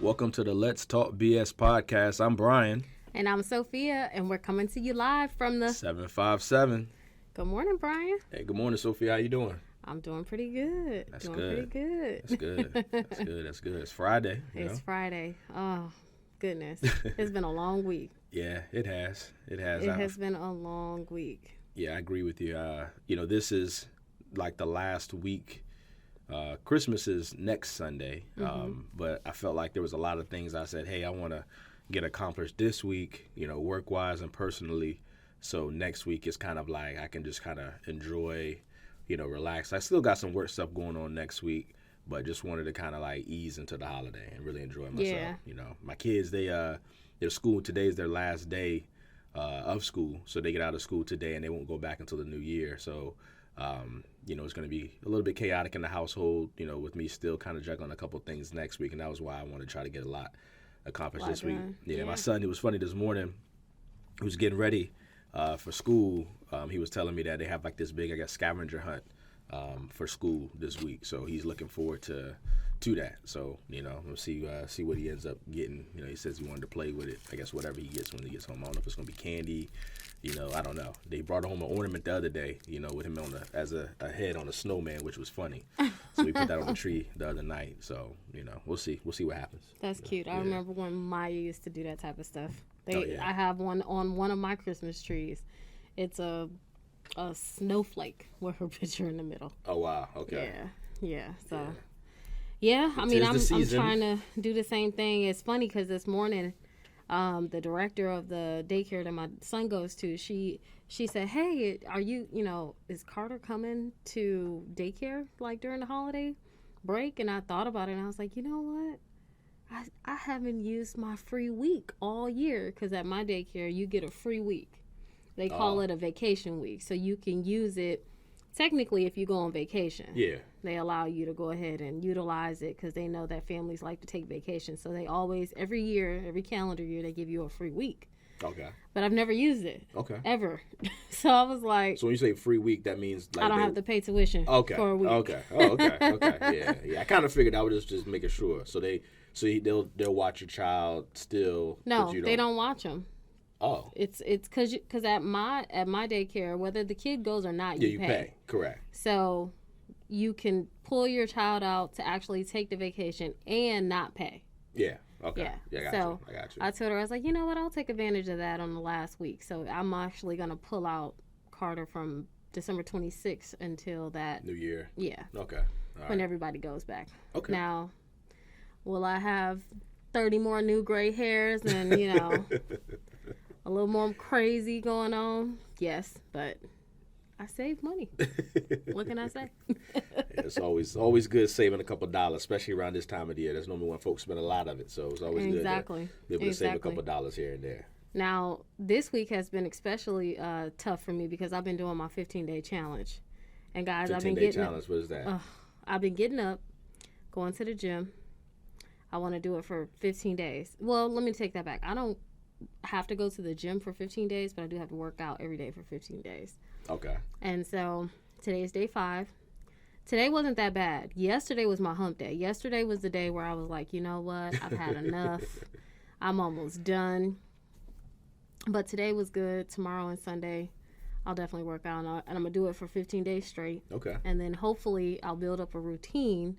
Welcome to the Let's Talk BS podcast. I'm Bryan. And I'm Sofia, and we're coming to you live from the 757. Good morning, Bryan. Hey, good morning, Sophia. How you doing? I'm doing pretty good. That's doing good. pretty good. That's good. That's good. It's Friday. It's Friday. Oh, goodness. It's been a long week. Yeah, it has. It has. It has been a long week. Yeah, I agree with you. This is like the last week. Christmas is next Sunday, but I felt like there was a lot of things I said, hey, I want to get accomplished this week, work-wise and personally. So next week is kind of like I can just kind of enjoy, relax. I still got some work stuff going on next week, but just wanted to kind of like ease into the holiday and really enjoy myself. Yeah. My kids, their school, today is their last day of school. So they get out of school today and they won't go back until the new year. So, it's going to be a little bit chaotic in the household, with me still kind of juggling a couple things next week. And that was why I wanted to try to get a lot accomplished this week. Yeah, my son, it was funny this morning. He was getting ready for school. He was telling me that they have like this big, scavenger hunt for school this week. So he's looking forward to that. So, we'll see what he ends up getting. He says he wanted to play with it. I guess whatever he gets when he gets home. I don't know if it's going to be candy. I don't know. They brought home an ornament the other day, with him as a head on a snowman, which was funny. So we put that on the tree the other night. So, we'll see. We'll see what happens. That's cute. I remember when Maya used to do that type of stuff. I have one on one of my Christmas trees. It's a snowflake with her picture in the middle. Oh, wow. Okay. Yeah. So, yeah. I mean, I'm trying to do the same thing. It's funny because this morning, the director of the daycare that my son goes to, she said, hey, are you, is Carter coming to daycare like during the holiday break? And I thought about it and I was like, you know what? I haven't used my free week all year because at my daycare, you get a free week. They call it a vacation week. So you can use it technically if you go on vacation. Yeah. They allow you to go ahead and utilize it because they know that families like to take vacations. So they always, every calendar year, they give you a free week. Okay. But I've never used it. Okay. Ever. So I was like. So when you say free week, that means like I don't have to pay tuition for a week. Okay. Oh, okay. Yeah. I kind of figured I was just making sure. So they'll watch your child still. No, they don't watch them. Oh. It's because at my daycare, whether the kid goes or not, you pay. Correct. So you can pull your child out to actually take the vacation and not pay. Yeah. Okay. Yeah. I got you. I told her, I was like, you know what? I'll take advantage of that on the last week. So I'm actually going to pull out Carter from December 26th until that. New Year. Yeah. Okay. All when right. everybody goes back. Okay. Now, will I have 30 more new gray hairs and, a little more crazy going on? Yes, but I save money. What can I say? It's always good saving a couple dollars, especially around this time of the year. That's normally when folks spend a lot of it, so it's always good to be able to save a couple dollars here and there. Now, this week has been especially tough for me because I've been doing my 15-day challenge. And guys, I've been getting challenge. What is that? I've been getting up, going to the gym. I want to do it for 15 days. Well, let me take that back. I don't have to go to the gym for 15 days, but I do have to work out every day for 15 days. Okay. And so today is day 5. Today wasn't that bad. Yesterday was my hump day. Yesterday was the day where I was like, you know what? I've had enough. I'm almost done. But today was good. Tomorrow and Sunday, I'll definitely work out. And I'm going to do it for 15 days straight. Okay. And then hopefully I'll build up a routine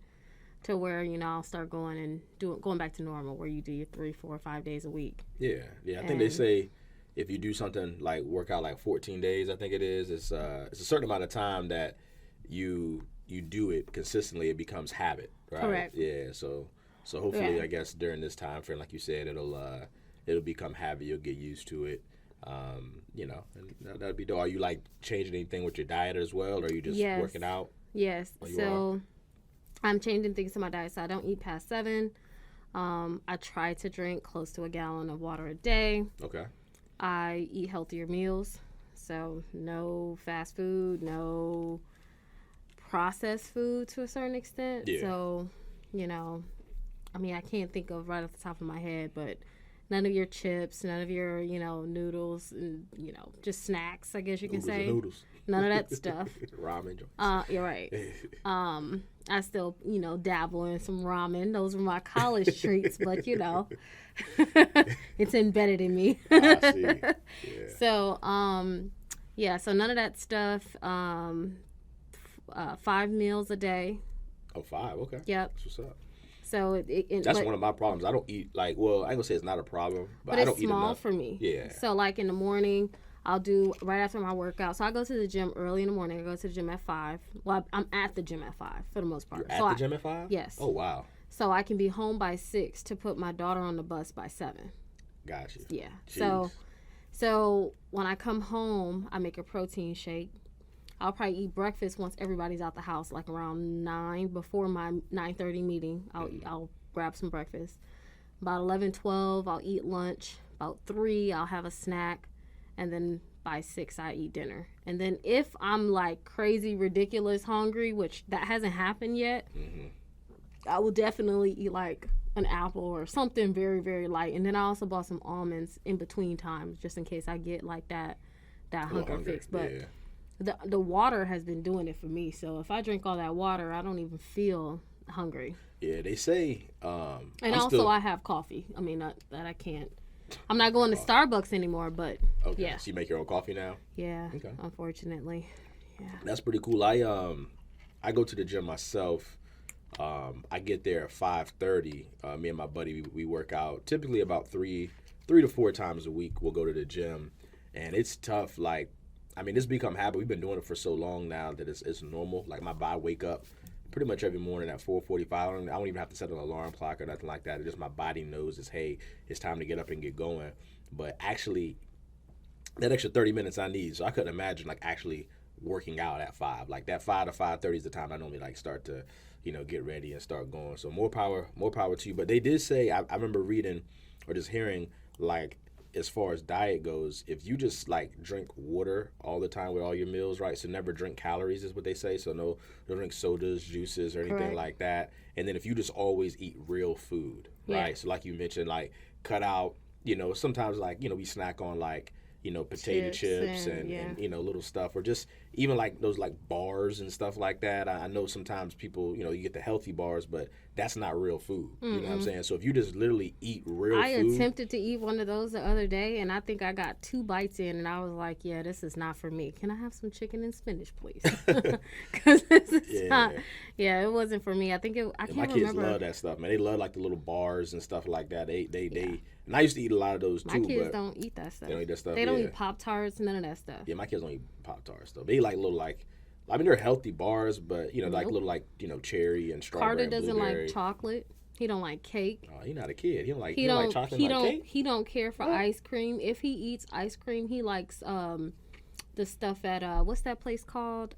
to where, I'll start going back to normal where you do your 3, 4, 5 days a week. Yeah. I think they say if you do something like work out like 14 days, I think it is, it's a certain amount of time that you do it consistently, it becomes habit, right? Correct. Yeah. So hopefully, I guess during this time frame, like you said, it'll become habit. You'll get used to it. And that'd be dope. Are you like changing anything with your diet as well, or are you just working out? Yes. So I'm changing things to my diet, so I don't eat past 7. I try to drink close to a gallon of water a day. Okay. I eat healthier meals, so no fast food, no processed food to a certain extent. Yeah. So, I can't think of right off the top of my head, but none of your chips, none of your, noodles, and, just snacks, I guess you can say. Noodles. None of that stuff. Ramen joints. You're right. I still, dabble in some ramen. Those were my college treats, but it's embedded in me. I see. Yeah. So, so none of that stuff. 5 meals a day. Oh, 5. Okay. Yep. That's what's up. So that's one of my problems. I don't eat I ain't gonna say it's not a problem, but I don't eat enough. But it's small for me. Yeah. So like in the morning, I'll do right after my workout. So I go to the gym early in the morning. I go to the gym at 5. Well, I'm at the gym at 5 for the most part. You're at the gym at 5? Yes. Oh, wow. So I can be home by 6 to put my daughter on the bus by 7. Gotcha. Yeah. Jeez. So when I come home, I make a protein shake. I'll probably eat breakfast once everybody's out the house, like around 9 before my 9:30 meeting. I'll grab some breakfast. About 11, 12, I'll eat lunch. About 3, I'll have a snack. And then by 6, I eat dinner. And then if I'm like crazy, ridiculous hungry, which that hasn't happened yet, I will definitely eat like an apple or something very, very light. And then I also bought some almonds in between times just in case I get like that hunger fix. But the water has been doing it for me. So if I drink all that water, I don't even feel hungry. Yeah, they say. I have coffee. I mean, not that I can't. I'm not going to Starbucks anymore, but yeah. So you make your own coffee now? Yeah. Okay. Unfortunately. Yeah. That's pretty cool. I go to the gym myself. I get there at 5:30. Me and my buddy, we work out typically about 3 to 4 times a week. We'll go to the gym, and it's tough. Like, I mean, it's become habit. We've been doing it for so long now that it's normal. Like, I wake up pretty much every morning at 4:45. I don't even have to set an alarm clock or nothing like that. It's just my body knows it's time to get up and get going. But actually, that extra 30 minutes I need, so I couldn't imagine like actually working out at 5. Like that 5 to 5:30 is the time I normally like start to, get ready and start going. So more power to you. But they did say, I remember reading or just hearing, like, as far as diet goes, if you just like drink water all the time with all your meals, right? So never drink calories is what they say. So no drink sodas, juices, or anything like that. And then if you just always eat real food, right? So like you mentioned, like cut out, sometimes like, we snack on like, potato chips and little stuff, or just even like those like bars and stuff like that. I know sometimes people, you get the healthy bars, but that's not real food. You know what I'm saying? So if you just literally eat real food. I attempted to eat one of those the other day, and I think I got 2 bites in, and I was like, yeah, this is not for me. Can I have some chicken and spinach, please? Because this is not, it wasn't for me. I think I can't remember. My kids love that stuff, man. They love like the little bars and stuff like that. They and I used to eat a lot of those too. My kids don't eat that stuff. They don't eat that stuff. They don't eat Pop-Tarts, none of that stuff. Yeah, my kids don't eat Pop-Tarts though. They eat like little they're healthy bars, but like little like cherry and strawberry. Carter and doesn't blueberry. Like chocolate. He don't like cake. Oh, he's not a kid. He don't like chocolate. He don't like cake. He don't care for ice cream. If he eats ice cream, he likes the stuff at what's that place called?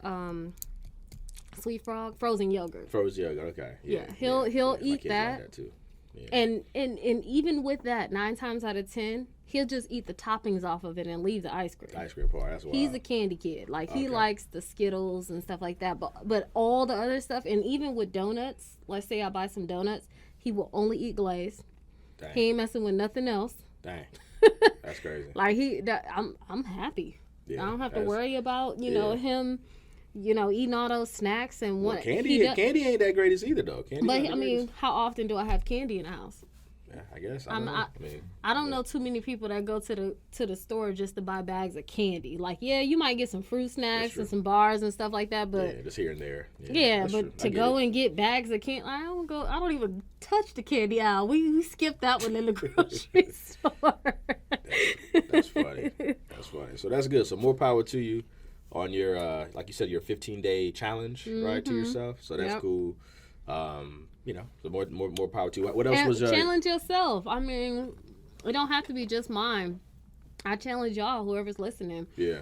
Sweet Frog, frozen yogurt. Frozen yogurt, okay. Yeah, he'll eat that. Like that too. Yeah. And even with that, 9 times out of 10, he'll just eat the toppings off of it and leave the ice cream. The ice cream part, that's why. He's a candy kid. Like, he likes the Skittles and stuff like that. But all the other stuff, and even with donuts, let's say I buy some donuts, he will only eat glaze. Dang. He ain't messing with nothing else. Dang. That's crazy. Like, I'm happy. Yeah, I don't have to worry about, him... eating all those snacks and what candy ain't that greatest either though. How often do I have candy in the house? Yeah, I guess. I don't know too many people that go to the store just to buy bags of candy. Like, yeah, you might get some fruit snacks and some bars and stuff like that, but just here and there. But to go and get bags of candy, I don't even touch the candy aisle. We skip that one in the grocery store. That's funny. That's funny. So that's good. So more power to you on your, like you said, your 15-day challenge, right, to yourself. So that's cool. So more power to you. What else was challenge yourself? I mean, it don't have to be just mine. I challenge y'all, whoever's listening. Yeah.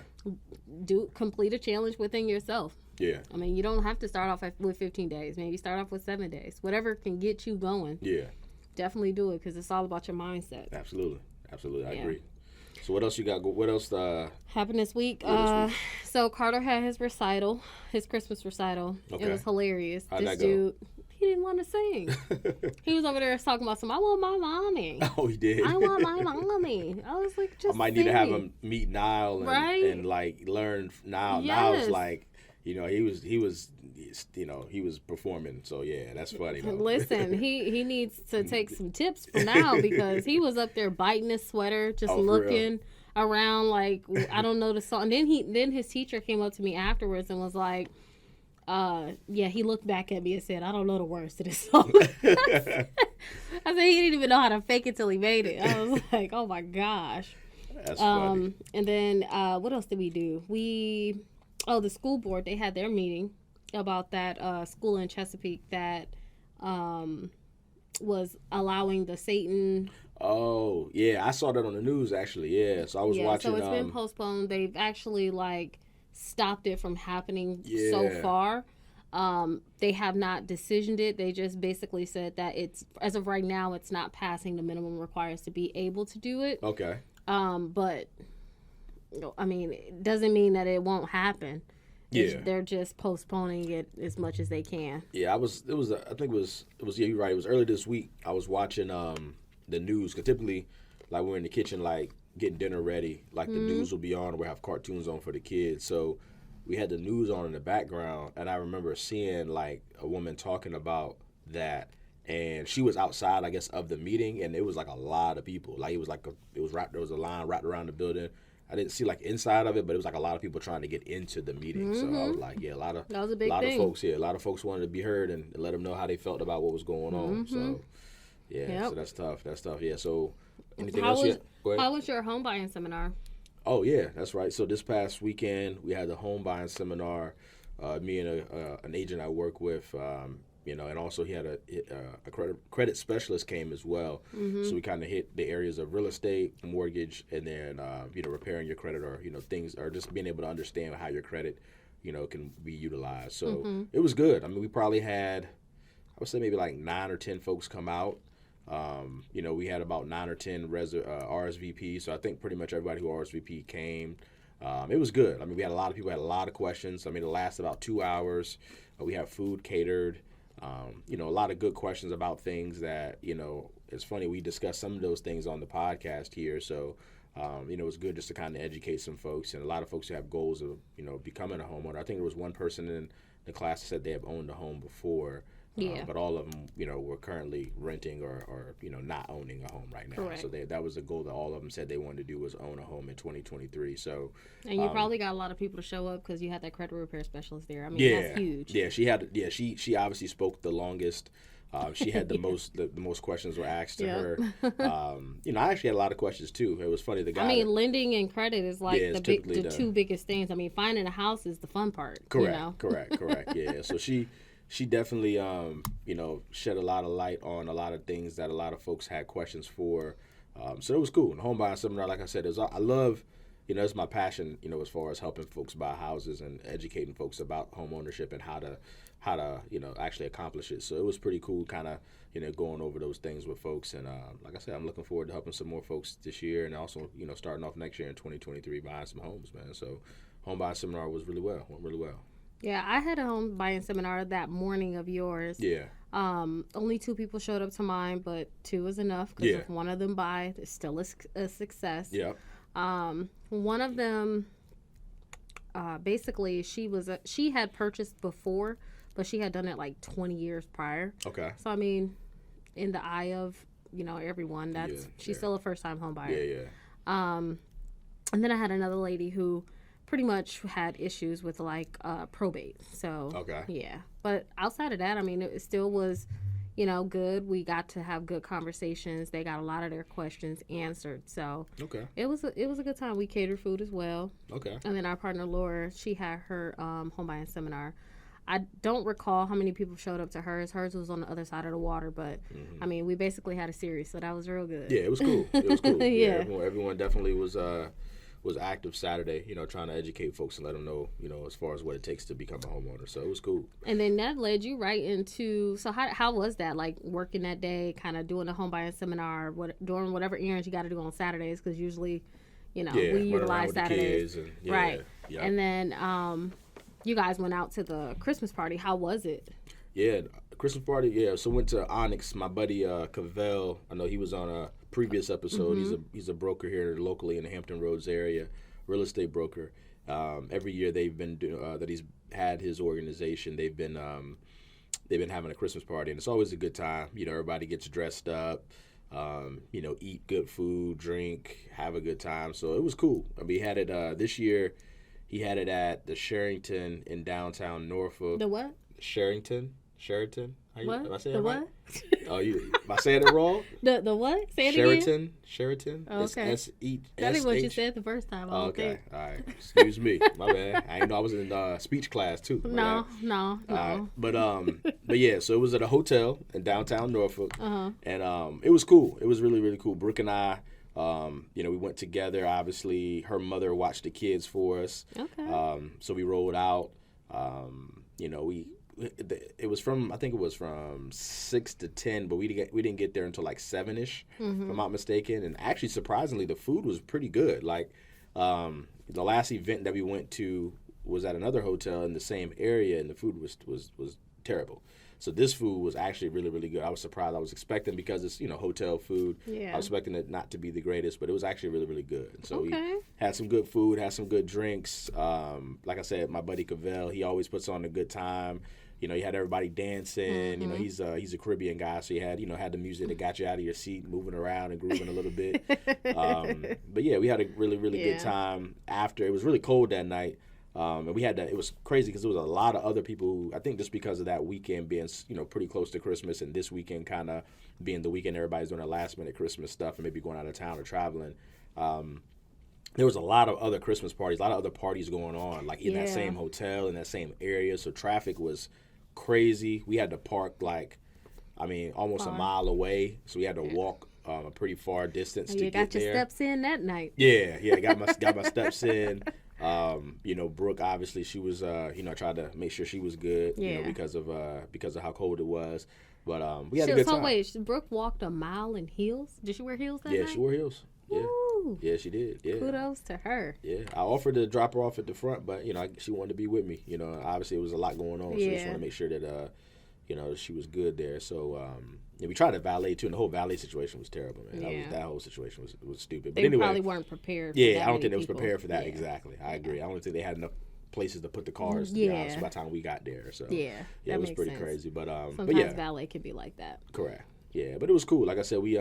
Complete a challenge within yourself. Yeah. I mean, you don't have to start off with 15 days. Maybe start off with 7 days. Whatever can get you going. Yeah. Definitely do it because it's all about your mindset. Absolutely. I agree. So what else you got? What else happened this week? So Carter had his recital, his Christmas recital. Okay. It was hilarious. How'd this that go? Dude, he didn't want to sing. He was over there talking about I want my mommy. Oh, he did. I want my mommy. I was like, just I might need to have him meet Niall and like learn Niall. Yes. Niall's like, he was he was performing. So yeah, that's funny though. Listen, he needs to take some tips for now, because he was up there biting his sweater, just looking around like, I don't know the song. And then his teacher came up to me afterwards and was like, he looked back at me and said, I don't know the words to this song. I said he didn't even know how to fake it till he made it. I was like, oh my gosh. That's funny. And then what else did we do? The school board, they had their meeting about that school in Chesapeake that was allowing the Satan. Oh, yeah. I saw that on the news, actually. Yeah. So I was watching. So it's been postponed. They've actually, stopped it from happening so far. They have not decisioned it. They just basically said that as of right now, it's not passing the minimum requires to be able to do it. Okay. But, I mean, it doesn't mean that it won't happen. They're just postponing it as much as they can. Yeah, I think it was, you're right. It was early this week. I was watching the news, because typically, we're in the kitchen, getting dinner ready. The news will be on, or we'll have cartoons on for the kids. So we had the news on in the background, and I remember seeing, a woman talking about that. And she was outside, I guess, of the meeting, and it was, a lot of people. There was a line wrapped around the building. I didn't see inside of it, but it was a lot of people trying to get into the meeting. So I was like, a lot of folks wanted to be heard and let them know how they felt about what was going on. So so that's tough. Yeah. So anything else? How was your home buying seminar? Oh yeah, that's right. So this past weekend we had the home buying seminar. Me and an agent I work with. And also he had a credit specialist came as well. So we kind of hit the areas of real estate, mortgage, and then, repairing your credit, or, things, or just being able to understand how your credit, can be utilized. So it was good. I mean, we probably had, I would say maybe 9 or 10 folks come out. We had about 9 or 10 RSVP. So I think pretty much everybody who RSVP came. It was good. I mean, we had a lot of people had a lot of questions. I mean, it lasted about 2 hours. We have food catered. A lot of good questions about things that, it's funny, we discussed some of those things on the podcast here. So, it's good just to kind of educate some folks, and a lot of folks who have goals of, becoming a homeowner. I think there was one person in the class that said they have owned a home before. But all of them, were currently renting or not owning a home right now. Correct. So that was a goal that all of them said they wanted to do, was own a home in 2023. So, and you probably got a lot of people to show up because you had that credit repair specialist there. I mean, that's huge. Yeah, she obviously spoke the longest. She had the most questions were asked to her. I actually had a lot of questions too. It was funny. Lending and credit is the two biggest things. I mean, finding a house is the fun part. Correct. Yeah. So she definitely, shed a lot of light on a lot of things that a lot of folks had questions for. So it was cool. And home buying seminar, like I said, I love, it's my passion, as far as helping folks buy houses and educating folks about home ownership and how to actually accomplish it. So it was pretty cool kind of, going over those things with folks. And like I said, I'm looking forward to helping some more folks this year, and also, starting off next year in 2023, buying some homes, man. So home buying seminar went really well. Yeah, I had a home buying seminar that morning of yours. Yeah. Only 2 people showed up to mine, but 2 is enough, because if one of them buys, it's still a success. Yeah. One of them, basically, she had purchased before, but she had done it 20 years prior. Okay. So I mean, in the eye of everyone, she's still a first-time home buyer. Yeah. And then I had another lady who pretty much had issues with probate. So yeah, but outside of that, I mean, it still was, good. We got to have good conversations. They got a lot of their questions answered. So it was a good time. We catered food as well. Okay. And then our partner Laura, she had her home buying seminar. I don't recall how many people showed up to hers. Hers was on the other side of the water, but I mean, we basically had a series, so that was real good. Yeah, it was cool. Yeah, everyone definitely was active Saturday, trying to educate folks and let them know, as far as what it takes to become a homeowner. So it was cool. And then that led you right into, so how was that, working that day, kind of doing a home buying seminar, doing whatever errands you got to do on Saturdays, because usually, we utilize Saturdays. Right. Yeah. And then you guys went out to the Christmas party. How was it? Yeah, Christmas party, yeah. So went to Onyx. My buddy Cavell, I know he was on a previous episode. He's a broker here locally in the Hampton Roads area, real estate broker. Every year they've been had his organization, they've been having a Christmas party, and it's always a good time. Everybody gets dressed up, eat good food, drink, have a good time. So it was cool. I mean, he had it this year. He had it at the Sheraton in downtown Norfolk. The what? Sheraton. What? Am I saying the it what? right? Oh, am I saying it wrong? The what? Say it again. Sheraton. Oh, okay. S-E-S-H. That ain't what you said the first time. Okay. All right. Excuse me. My bad. I didn't know I was in speech class too. No. Right. But yeah. So it was at a hotel in downtown Norfolk, Uh-huh. and it was cool. It was really, really cool. Brooke and I, we went together. Obviously, her mother watched the kids for us. Okay. So we rolled out. It was from 6 to 10, but we didn't get there until like 7ish, if I'm not mistaken. And actually, surprisingly, the food was pretty good. Like the last event that we went to was at another hotel in the same area, and the food was terrible. So this food was actually really, really good. I was surprised. I was expecting, because it's hotel food. Yeah. I was expecting it not to be the greatest, but it was actually really, really good. And so Okay. we had some good food, had some good drinks. Like I said, my buddy Cavell, he always puts on a good time. He had everybody dancing. He's a Caribbean guy, so he had the music that got you out of your seat, moving around and grooving a little bit. But yeah, we had a really, really good time. After, it was really cold that night. And we had that. It was crazy because there was a lot of other people who, I think just because of that weekend being, pretty close to Christmas, and this weekend kind of being the weekend everybody's doing their last minute Christmas stuff and maybe going out of town or traveling. There was a lot of other Christmas parties, a lot of other parties going on, like in that same hotel, in that same area. So traffic was crazy. We had to park almost a mile away. So we had to walk a pretty far distance to get there. You got your steps in that night. Yeah, got my steps in. Brooke, obviously, she was, I tried to make sure she was good, because of how cold it was. But we had a good time. So wait, Brooke walked a mile in heels? Did she wear heels that night? Yeah, she wore heels. Yeah. Woo. Yeah, she did. Yeah. Kudos to her. Yeah, I offered to drop her off at the front, but she wanted to be with me. Obviously it was a lot going on, so I just want to make sure that she was good there. So we tried to valet too, and the whole valet situation was terrible, man. That whole situation was stupid. But they probably weren't prepared. For I don't think they was prepared for that. Exactly, I agree. I don't think they had enough places to put the cars. To be honest, by the time we got there, so it was pretty crazy. But sometimes valet can be like that. Correct. Yeah, but it was cool. Like I said, we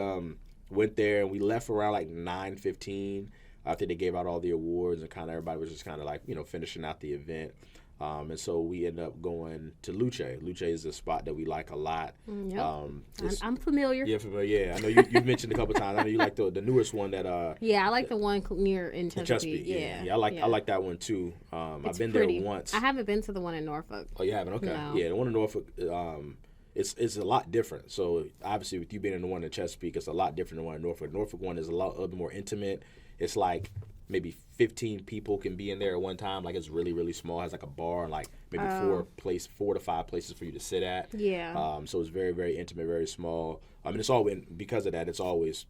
went there and we left around like 9:15 after they gave out all the awards, and kind of everybody was just kind of like finishing out the event. And so we ended up going to Luce. Luce is a spot that we like a lot. Yep. I'm familiar. Yeah, familiar. Yeah, I know you've mentioned a couple times. I know you like the newest one that. Yeah, I like the one near in Chesapeake. Yeah, I like that one too. I've been there once. I haven't been to the one in Norfolk. Oh, you haven't? Okay. No. Yeah, the one in Norfolk. It's a lot different. So obviously, with you being in the one in Chesapeake, it's a lot different than the one in Norfolk. Norfolk one is a lot more intimate. It's like maybe 15 people can be in there at one time. Like, it's really, really small. It has like a bar and like maybe 4 to 5 places for you to sit at. Yeah. So it's very, very intimate, very small. I mean, it's always, because of that, it's always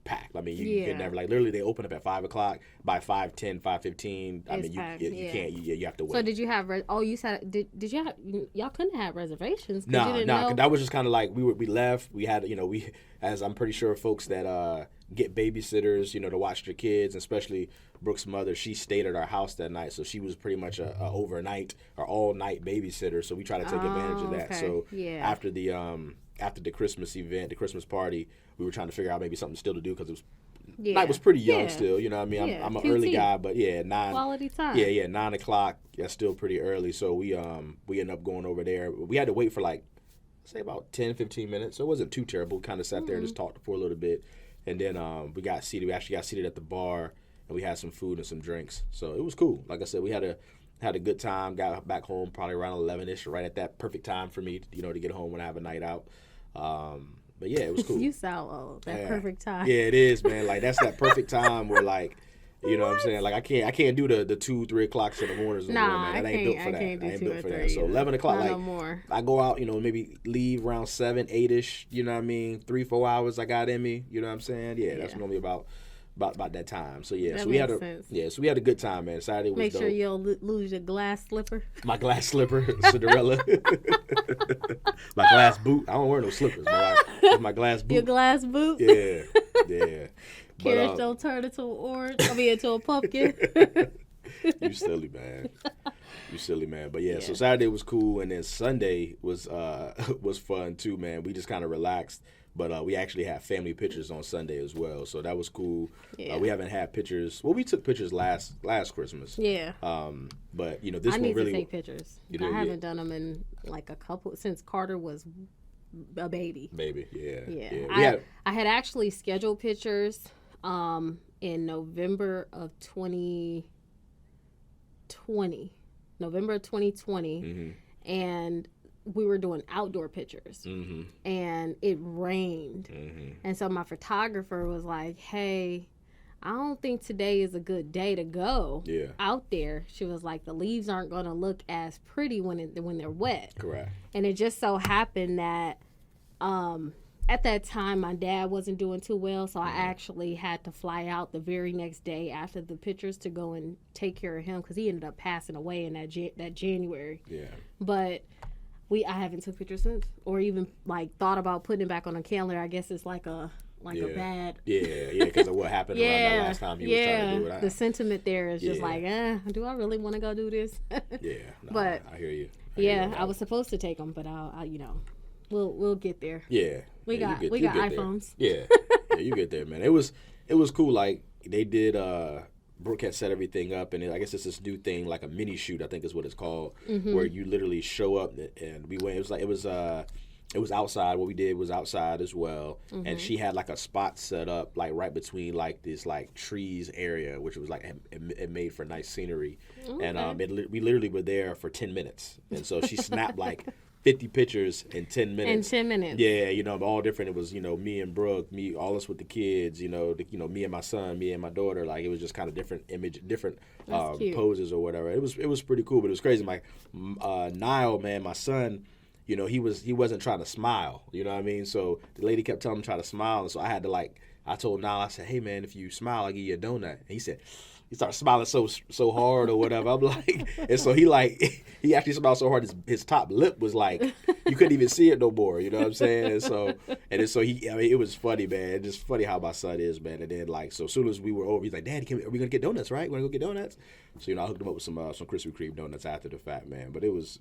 packed. I mean, you can never, like, literally they open up at 5 o'clock. By 5:10, 5:15, I mean, you can't, you have to wait. So did you have, you said, did you have, y'all couldn't have reservations? No, that was just kind of like, we left. We had, as I'm pretty sure folks that get babysitters, to watch their kids, especially Brooke's mother, she stayed at our house that night, so she was pretty much a overnight or all-night babysitter, so we try to take advantage of that. Okay. So after the Christmas event, the Christmas party, we were trying to figure out maybe something still to do, because it was night was pretty young still, you know what I mean? I'm an early guy, but 9 quality time. 9 o'clock, that's still pretty early, so we ended up going over there. We had to wait for like, say about 10-15 minutes, so it wasn't too terrible. We kind of sat there and just talked for a little bit. And then we got seated. We actually got seated at the bar, and we had some food and some drinks. So it was cool. Like I said, we had a good time. Got back home probably around 11ish, right at that perfect time for me, to get home when I have a night out. But yeah, it was cool. You sound old. Perfect time. Yeah, it is, man. Like, that's that perfect time where, like, you know what I'm saying? Like, I can't do the 2-3 o'clocks in the mornings anymore, man. That ain't built for that. I ain't built for that. So 11 o'clock, like, more. I go out, maybe leave around 7, 8ish. You know what I mean? 3-4 hours I got in me. You know what I'm saying? Yeah, that's normally about that time. So yeah, so we had a good time, man. Saturday was dope. Make sure you don't lose your glass slipper. My glass slipper, Cinderella. My glass boot. I don't wear no slippers, but my glass boot. Your glass boot. Yeah. Carrots don't turn into an orange. Into a pumpkin. You silly, man. You silly, man. But yeah, so Saturday was cool, and then Sunday was fun too, man. We just kind of relaxed, but we actually had family pictures on Sunday as well, so that was cool. Yeah. We haven't had pictures. Well, we took pictures last Christmas. Yeah. But this I one really. I need to take pictures. I haven't done them in like a couple since Carter was a baby. Yeah. I had actually scheduled pictures in November of 2020. And we were doing outdoor pictures, and it rained, and so my photographer was like, "Hey, I don't think today is a good day to go out there." She was like, "The leaves aren't going to look as pretty when they're wet." Correct. And it just so happened that at that time my dad wasn't doing too well, so I actually had to fly out the very next day after the pictures to go and take care of him because he ended up passing away in that January. Yeah. But I haven't took pictures since, or even like thought about putting it back on a calendar. I guess it's like a bad. Yeah, because of what happened around that last time he was trying to do it. The sentiment there is just like, do I really want to go do this? But I hear you. I was supposed to take them, but we'll get there. Yeah. We got iPhones. There. Yeah, you get there, man. It was cool. Like they did. Brooke had set everything up, and I guess it's this new thing, like a mini shoot, I think is what it's called, where you literally show up, and we went. It was outside. What we did was outside as well, and she had like a spot set up like right between like this like trees area, which was like it made for nice scenery, and we literally were there for 10 minutes, and so she snapped like 50 pictures in 10 minutes. Yeah, all different. It was, me and Brooke, all us with the kids, me and my son, me and my daughter. Like, it was just kind of different poses or whatever. It was pretty cool, but it was crazy. My Niall, man, my son, he wasn't trying to smile. You know what I mean? So the lady kept telling him to try to smile, and so I had to I told Niall, I said, "Hey man, if you smile, I'll give you a donut." And he said, he started smiling so hard or whatever. I'm like, and so he actually smiled so hard his top lip was like you couldn't even see it no more. You know what I'm saying? And so it was funny, man. It's just funny how my son is, man. And then so as soon as we were over, he's like, "Daddy, are we gonna get donuts? Right? We're gonna go get donuts." So I hooked him up with some Krispy Kreme donuts after the fact, man. But it was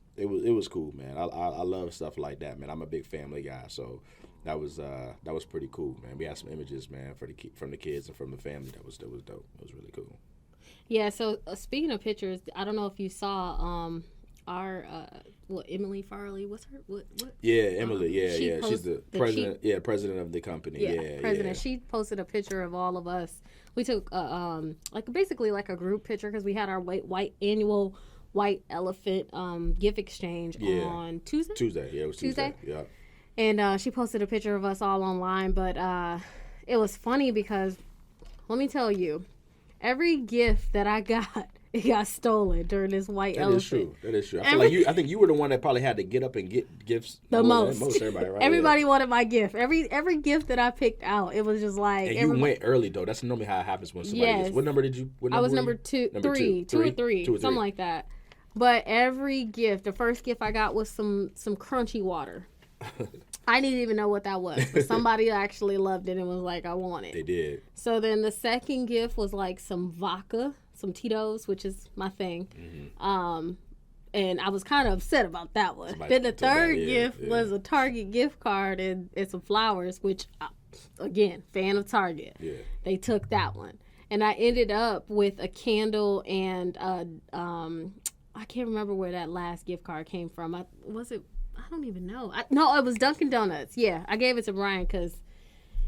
cool, man. I love stuff like that, man. I'm a big family guy, so. That was pretty cool, man. We had some images, man, from the kids and from the family. That was dope. It was really cool. Yeah. So speaking of pictures, I don't know if you saw our Emily Farley. What's her what? Yeah, Emily. She's the president. President of the company. Yeah, president. Yeah. She posted a picture of all of us. We took basically like a group picture because we had our annual white elephant gift exchange on Tuesday. Yeah, it was Tuesday. Yeah. And she posted a picture of us all online, but it was funny because, let me tell you, every gift that I got, it got stolen during this white elephant. That is true. I think you were the one that probably had to get up and get gifts the most. Most everybody, right? Everybody wanted my gift. Every gift that I picked out, it was just like. And you went early though. That's normally how it happens when somebody gets. What number did you? I was number two or three, something like that. But every gift, the first gift I got was some crunchy water. I didn't even know what that was, but somebody actually loved it and was like, "I want it." They did. So then the second gift was like some vodka, some Tito's, which is my thing. And I was kind of upset about that one. Then the third gift was a Target gift card and some flowers, which, again, fan of Target. Yeah. They took that one. And I ended up with a candle and I can't remember where that last gift card came from. I don't even know. No, it was Dunkin' Donuts. Yeah, I gave it to Bryan because,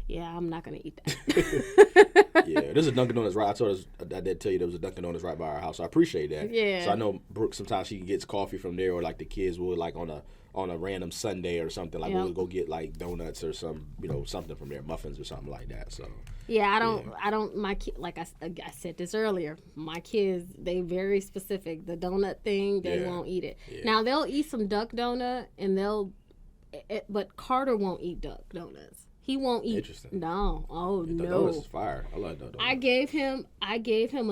I'm not going to eat that. There's a Dunkin' Donuts right. I did tell you there was a Dunkin' Donuts right by our house. So I appreciate that. Yeah. So I know Brooke, sometimes she gets coffee from there, or like the kids will like on a random Sunday or something, like we'll go get like donuts or something from there, muffins or something like that. So I don't my kid, like I said this earlier, my kids, they very specific. The donut thing, they won't eat it. Now they'll eat some duck donut and but Carter won't eat duck donuts. He won't eat. Interesting. No. Oh, no. Donuts is fire. I love donuts. I gave him a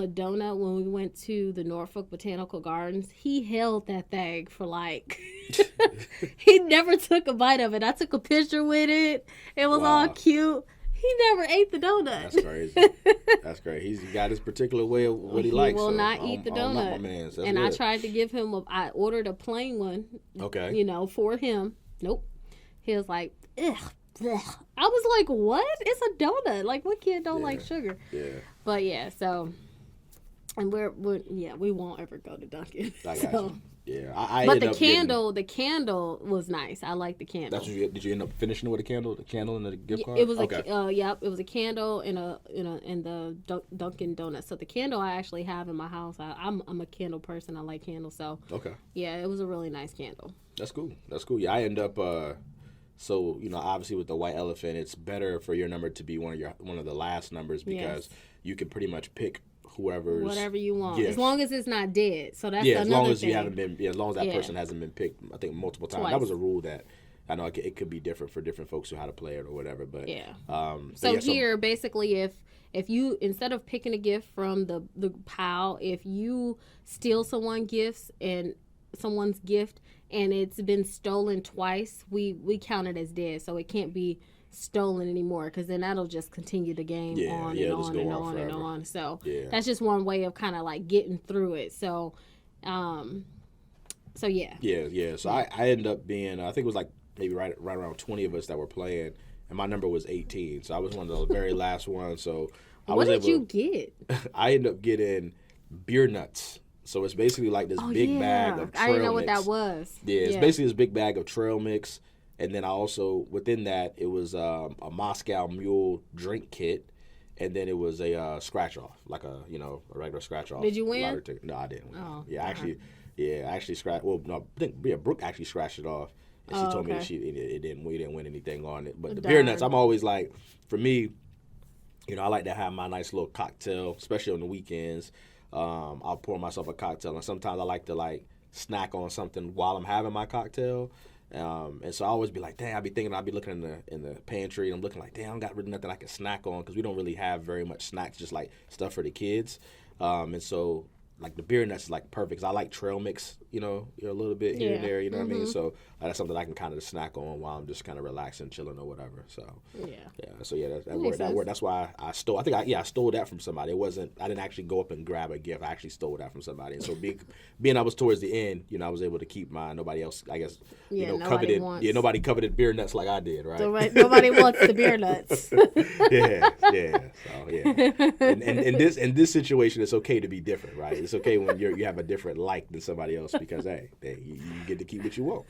donut when we went to the Norfolk Botanical Gardens. He held that thing for like he never took a bite of it. I took a picture with it. It was all cute. He never ate the donut. That's crazy. That's crazy. He's got his particular way of what he likes. He will so not eat the donut. Not my man. So and good. I tried to give him I ordered a plain one. Okay. You know, for him. Nope. He was like, ugh. Ugh. I was like, what? It's a donut. Like, what kid don't like sugar? Yeah. But yeah, so, and we won't ever go to Dunkin'. I got you. Yeah, but the candle was nice. I like the candle. That's what did you end up finishing with a candle? The candle and the gift card? It was it was a candle and the Dunkin' Donuts. So the candle I actually have in my house. I'm a candle person. I like candles. So yeah, it was a really nice candle. That's cool. Yeah, I end up so obviously with the white elephant, it's better for your number to be one of the last numbers because you can pretty much pick whatever you want, gift. As long as it's not dead. So that's as long as thing. you haven't been, as long as that person hasn't been picked, I think multiple times. Twice. That was a rule that I know it could be different for different folks who how to play it or whatever. But here basically, if you instead of picking a gift from the pile, if you steal someone's gift and it's been stolen twice, we count it as dead. So it can't be stolen anymore because then that'll just continue the game on and on. So that's just one way of kind of like getting through it. So So I ended up being I think it was like maybe right around 20 of us that were playing, and my number was 18. So I was one of the very last ones. So what did you get? I ended up getting beer nuts. So it's basically like this big bag of trail mix. I didn't know what that was. Yeah, it's basically this big bag of trail mix. And then I also, within that, it was a Moscow Mule drink kit. And then it was a scratch-off, like a regular scratch-off. Did you win? No, I didn't win. Oh, I actually scratched. Well, no, I think Brooke actually scratched it off. And she told me that we didn't win anything on it. But the beer nuts, I'm always like, for me, I like to have my nice little cocktail, especially on the weekends. I'll pour myself a cocktail, and sometimes I like to snack on something while I'm having my cocktail. And so I always be like, dang, I'll be looking in the pantry, and I'm looking like, damn, I don't got really nothing I can snack on because we don't really have very much snacks, just like stuff for the kids. And so like the beer nuts is like perfect because I like trail mix, a little bit here and there, what I mean? So that's something I can kind of snack on while I'm just kind of relaxing, chilling or whatever. So that worked. That's why I stole. I stole that from somebody. I didn't actually go up and grab a gift. I actually stole that from somebody. And so being I was towards the end, I was able to keep mine. Nobody else, I guess, coveted. Nobody coveted beer nuts like I did, right? So, nobody wants the beer nuts. So in this situation, it's okay to be different, right? It's okay when you have a different like than somebody else because hey, you get to keep what you want.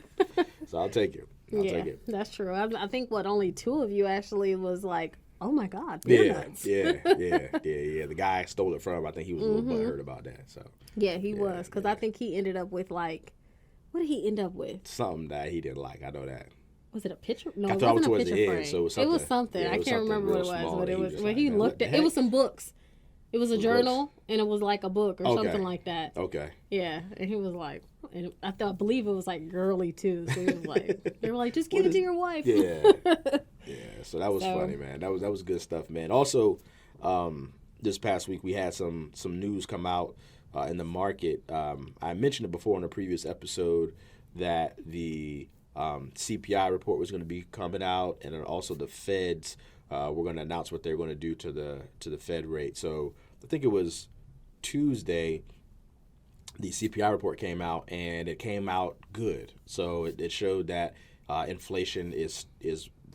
So I'll take it. Take it. That's true. I think only two of you actually was like, oh my God, beer nuts. Yeah. The guy I stole it from, I think he was a little butthurt about that. So he was because I think he ended up with what did he end up with? Something that he didn't like. I know that. Was it a picture? No, it wasn't a picture frame. So it was something. I can't remember what it was, but it was when he looked at. It was some books. It was a journal, and it was like a book or something like that. Okay. Yeah, and he was like, and I believe it was like girly too. So he was like, they were like, just give it to your wife. Yeah. So that was funny, man. That was good stuff, man. Also, this past week we had some news come out in the market. I mentioned it before in a previous episode that the CPI report was going to be coming out, and then also the Feds. We're going to announce what they're going to do to the Fed rate. So I think it was Tuesday, the CPI report came out, and it came out good. So it showed that inflation is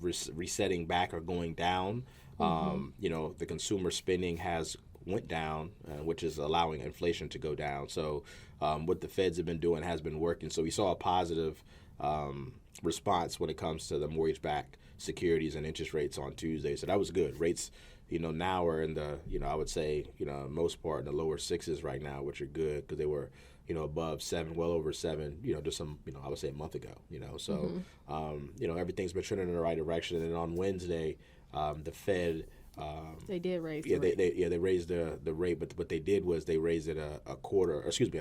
resetting back or going down. The consumer spending has went down, which is allowing inflation to go down. So what the Feds have been doing has been working. So we saw a positive response when it comes to the mortgage-backed securities and interest rates on Tuesday. So that was good. Rates, now are in the, I would say, most part in the lower sixes right now, which are good because they were, above 7, well over 7, just some, I would say a month ago, So, everything's been trending in the right direction. And then on Wednesday, the Fed, they did raise the rate. They raised the rate, but what they did was they raised it a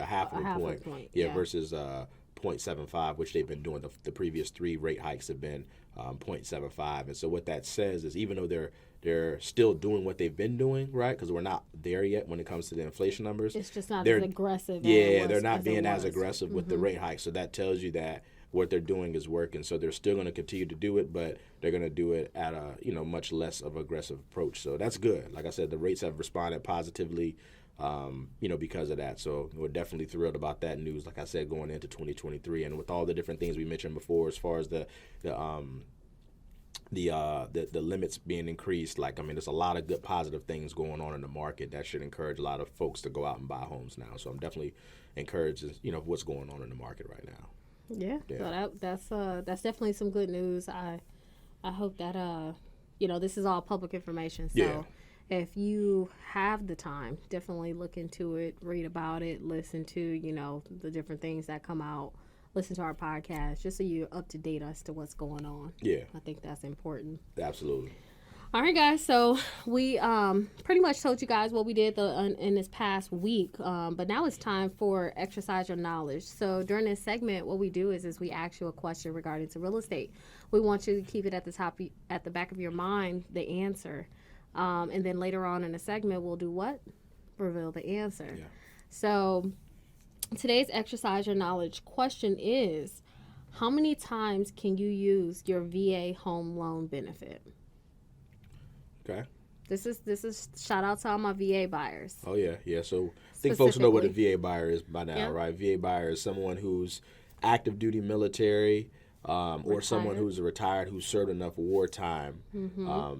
half of a point. Versus 0.75, which they've been doing. The previous 3 rate hikes have been 0.75, and so what that says is even though they're still doing what they've been doing, right? Because we're not there yet when it comes to the inflation numbers. It's just not as aggressive. Yeah, they're not being as aggressive with the rate hike. So that tells you that what they're doing is working. So they're still going to continue to do it, but they're going to do it at a, much less of an aggressive approach. So that's good. Like I said, the rates have responded positively, because of that. So we're definitely thrilled about that news, like I said, going into 2023. And with all the different things we mentioned before, as far as the limits being increased, there's a lot of good positive things going on in the market that should encourage a lot of folks to go out and buy homes now. So I'm definitely encouraged, what's going on in the market right now. Yeah. So that's definitely some good news. I hope that this is all public information. So if you have the time, definitely look into it, read about it, listen to the different things that come out. Listen to our podcast just so you're up to date as to what's going on. Yeah. I think that's important. Absolutely. All right, guys. So we pretty much told you guys what we did in this past week, but now it's time for Exercise Your Knowledge. So during this segment, what we do is we ask you a question regarding to real estate. We want you to keep it at the back of your mind, the answer. And then later on in the segment, we'll do what? Reveal the answer. Yeah. So today's Exercise Your Knowledge question is, how many times can you use your VA home loan benefit? Okay. This is shout out to all my VA buyers. Oh yeah. So I think folks know what a VA buyer is by now, right? VA buyer is someone who's active duty military, or someone who's retired who served enough wartime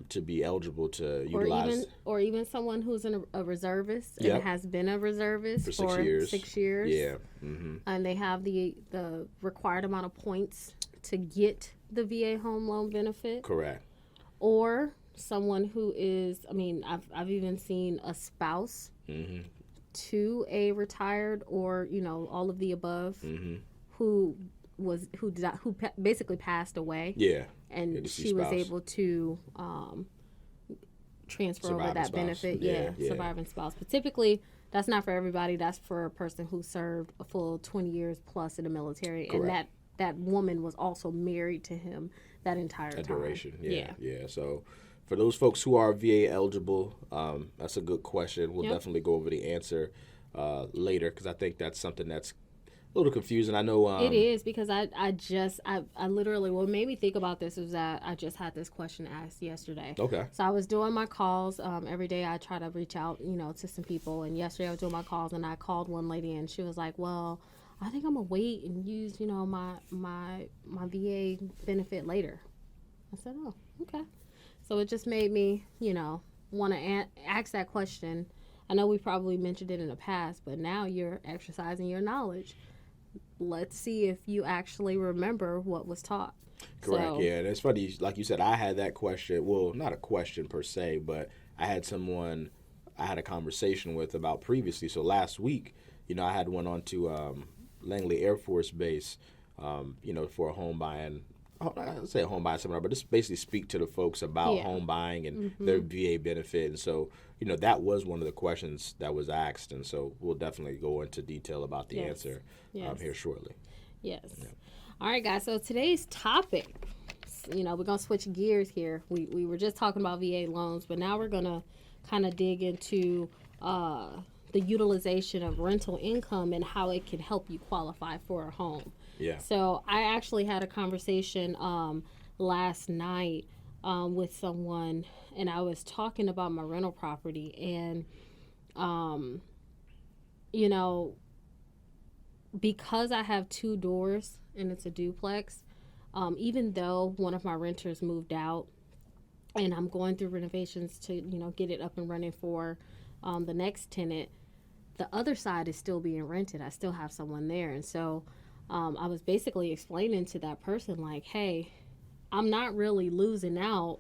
to be eligible to utilize. Or even someone who's a reservist and has been a reservist for 6 years. Yeah. Mm-hmm. And they have the required amount of points to get the VA home loan benefit. Correct. Or someone who is, I've even seen a spouse to a retired or, all of the above who basically passed away. Yeah. And she was able to transfer over that benefit. Yeah, surviving spouse. But typically, that's not for everybody. That's for a person who served a full 20 years plus in the military. Correct. And that woman was also married to him that entire time. Duration. Yeah. So for those folks who are VA eligible, that's a good question. We'll definitely go over the answer later, because I think that's something that's a little confusing. I know it is, because I literally, what made me think about this is that I just had this question asked yesterday. Okay. So I was doing my calls every day. I try to reach out, to some people. And yesterday I was doing my calls, and I called one lady, and she was like, "Well, I think I'm gonna wait and use, my VA benefit later." I said, "Oh, okay." So it just made me, want to ask that question. I know we probably mentioned it in the past, but now you're exercising your knowledge. Let's see if you actually remember what was taught. Correct. Yeah, and it's funny, like you said, I had that question. Well, not a question per se, but I had someone I had a conversation with about previously. So last week, I had one on to Langley Air Force Base, for a home buying. I don't say a home buying seminar, but just basically speak to the folks about home buying and their VA benefit. And so, that was one of the questions that was asked. And so we'll definitely go into detail about the answer here shortly. Yes. Yeah. All right, guys. So today's topic, we're going to switch gears here. We were just talking about VA loans, but now we're going to kind of dig into the utilization of rental income and how it can help you qualify for a home. Yeah. So I actually had a conversation last night with someone, and I was talking about my rental property, and because I have 2 doors and it's a duplex, even though one of my renters moved out, and I'm going through renovations to get it up and running for the next tenant, the other side is still being rented. I still have someone there, and so I was basically explaining to that person, like, hey, I'm not really losing out.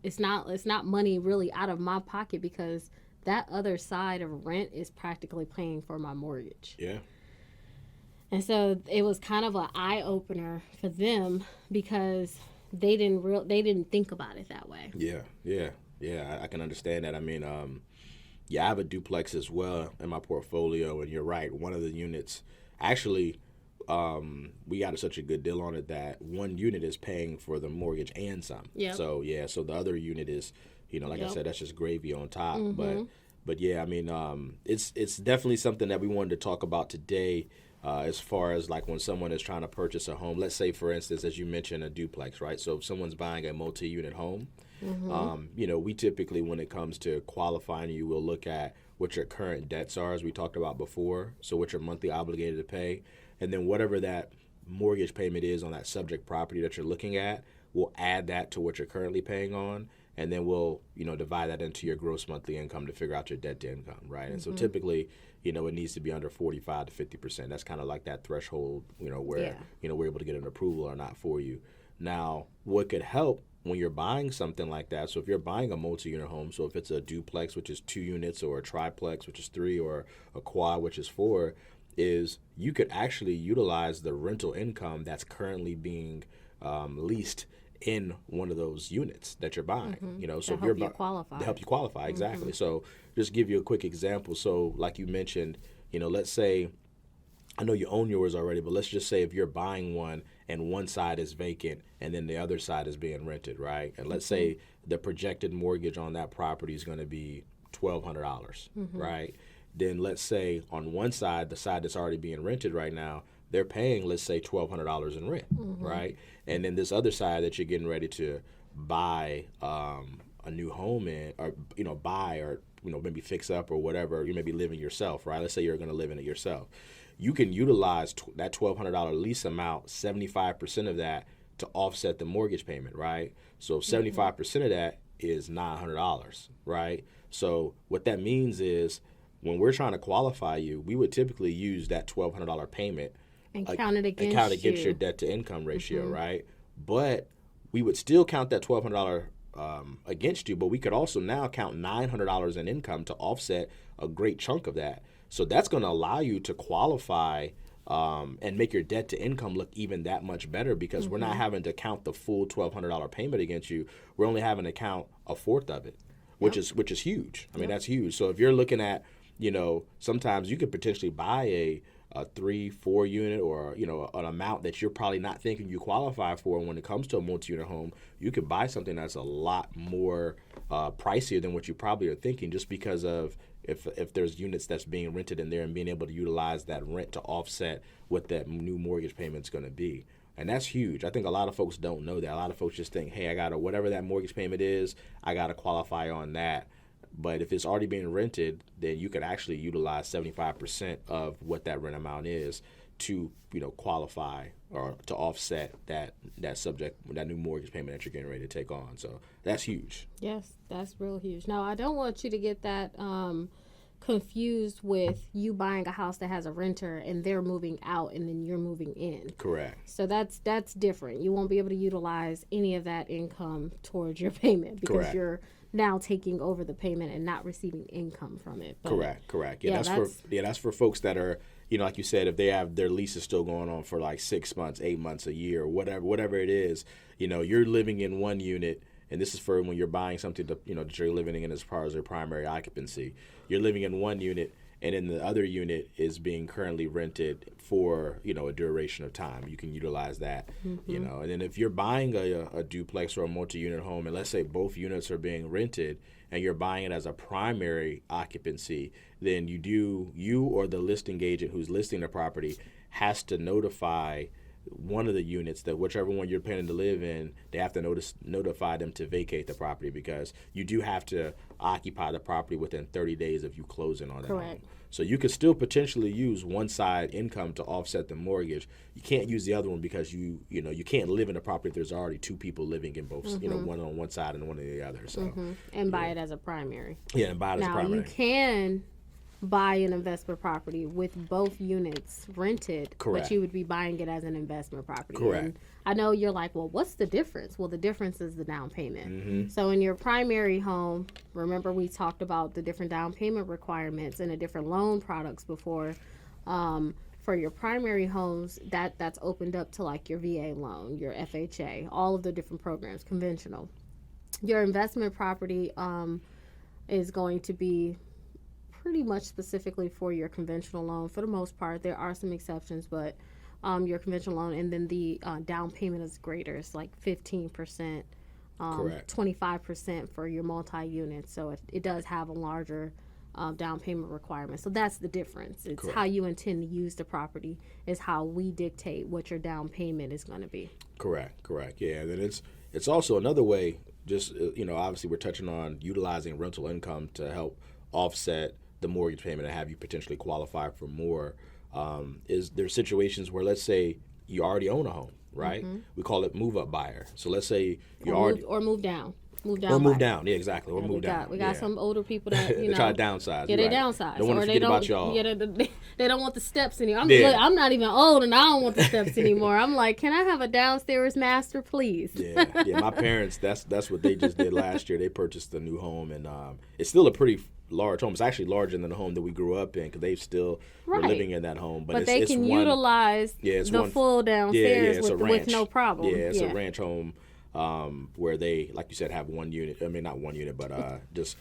It's not money really out of my pocket, because that other side of rent is practically paying for my mortgage. Yeah. And so it was kind of an eye opener for them, because they didn't think about it that way. Yeah. I can understand that. I have a duplex as well in my portfolio, and you're right. One of the units, actually, we got such a good deal on it that one unit is paying for the mortgage and some. Yeah. So the other unit is, like I said, that's just gravy on top. But yeah, it's definitely something that we wanted to talk about today. as far as like when someone is trying to purchase a home. Let's say, for instance, as you mentioned, a duplex, right? So if someone's buying a multi-unit home, we typically, when it comes to qualifying you, will look at what your current debts are, as we talked about before, so what you're monthly obligated to pay, and then whatever that mortgage payment is on that subject property that you're looking at, we'll add that to what you're currently paying on, and then we'll, divide that into your gross monthly income to figure out your debt to income, right? And so typically, it needs to be under 45 to 50%. That's kind of like that threshold, where, we're able to get an approval or not for you. Now, what could help when you're buying something like that, so if you're buying a multi-unit home, so if it's a duplex, which is 2 units, or a triplex, which is 3, or a quad, which is 4, is you could actually utilize the rental income that's currently being leased in one of those units that you're buying. So if you're qualify. To help you qualify, exactly. So just give you a quick example. So like you mentioned, let's say, I know you own yours already, but let's just say if you're buying one and one side is vacant and then the other side is being rented, right? And let's say the projected mortgage on that property is going to be $1,200, right? Then let's say on one side, the side that's already being rented right now, they're paying, let's say, $1,200 in rent, right? And then this other side that you're getting ready to buy a new home in, or buy, or maybe fix up or whatever, you may be living yourself, right? Let's say you're going to live in it yourself. You can utilize that $1,200 lease amount, 75% of that, to offset the mortgage payment, right? So 75% of that is $900, right? So what that means is, when we're trying to qualify you, we would typically use that $1,200 payment and count it against your debt to income ratio, right? But we would still count that $1,200 against you, but we could also now count $900 in income to offset a great chunk of that. So that's going to allow you to qualify and make your debt to income look even that much better, because we're not having to count the full $1,200 payment against you. We're only having to count a fourth of it, which is huge. I mean, that's huge. So if you're looking at, sometimes you could potentially buy a 3-4 unit, or an amount that you're probably not thinking you qualify for. When it comes to a multi-unit home, you could buy something that's a lot more pricier than what you probably are thinking, just because of if there's units that's being rented in there, and being able to utilize that rent to offset what that new mortgage payment's going to be. And that's huge. I think a lot of folks don't know that. A lot of folks just think, hey, I got to, whatever that mortgage payment is, I got to qualify on that. But if it's already being rented, then you could actually utilize 75% of what that rent amount is to, qualify or to offset that new mortgage payment that you're getting ready to take on. So that's huge. Yes, that's real huge. Now, I don't want you to get that confused with you buying a house that has a renter and they're moving out and then you're moving in. Correct. So that's different. You won't be able to utilize any of that income towards your payment, because you're now taking over the payment and not receiving income from it. But correct. Yeah, that's for folks that are, like you said, if they have their lease is still going on for like 6 months, 8 months, a year, whatever it is, you're living in one unit, and this is for when you're buying something that you're living in as far as their primary occupancy. You're living in one unit, and then the other unit is being currently rented for, a duration of time. You can utilize that, and then if you're buying a duplex or a multi-unit home, and let's say both units are being rented, and you're buying it as a primary occupancy, then you or the listing agent who's listing the property has to notify one of the units, that whichever one you're planning to live in, they have to notify them to vacate the property, because you do have to occupy the property within 30 days of you closing on that home. So you could still potentially use one side income to offset the mortgage. You can't use the other one, because you can't live in a property if there's already two people living in both, one on one side and one on the other. So and buy it as a primary. Yeah, and buy it as a primary. Now you can buy an investment property with both units rented, but you would be buying it as an investment property. Correct. And I know you're like, well, what's the difference? Well, the difference is the down payment. So in your primary home, remember we talked about the different down payment requirements and the different loan products before. For your primary homes, that's opened up to like your VA loan, your FHA, all of the different programs, conventional. Your investment property is going to be pretty much specifically for your conventional loan for the most part. There are some exceptions, but your conventional loan, and then the down payment is greater. It's like 15%, 25% for your multi-unit. So it does have a larger down payment requirements. So that's the difference. It's Correct. how you intend to use the property is how we dictate what your down payment is going to be. Correct. Yeah, and then it's also another way. Just obviously we're touching on utilizing rental income to help offset the mortgage payment and have you potentially qualify for more. Is there situations where, let's say, you already own a home, right? We call it move up buyer. So let's say you move down. Move down. Yeah, exactly. Or move down. We got some older people that they try to downsize. Yeah, they downsize. Don't want to forget about y'all. Yeah, they don't want the steps anymore. I'm not even old, and I don't want the steps anymore. I'm like, can I have a downstairs master, please? Yeah. My parents, that's what they just did last year. They purchased a new home, and it's still a pretty large home. It's actually larger than the home that we grew up in because they still were living in that home. But they can utilize the full downstairs with no problem. Yeah, it's a ranch home. Where they, like you said, have one unit. I mean, not one unit, but just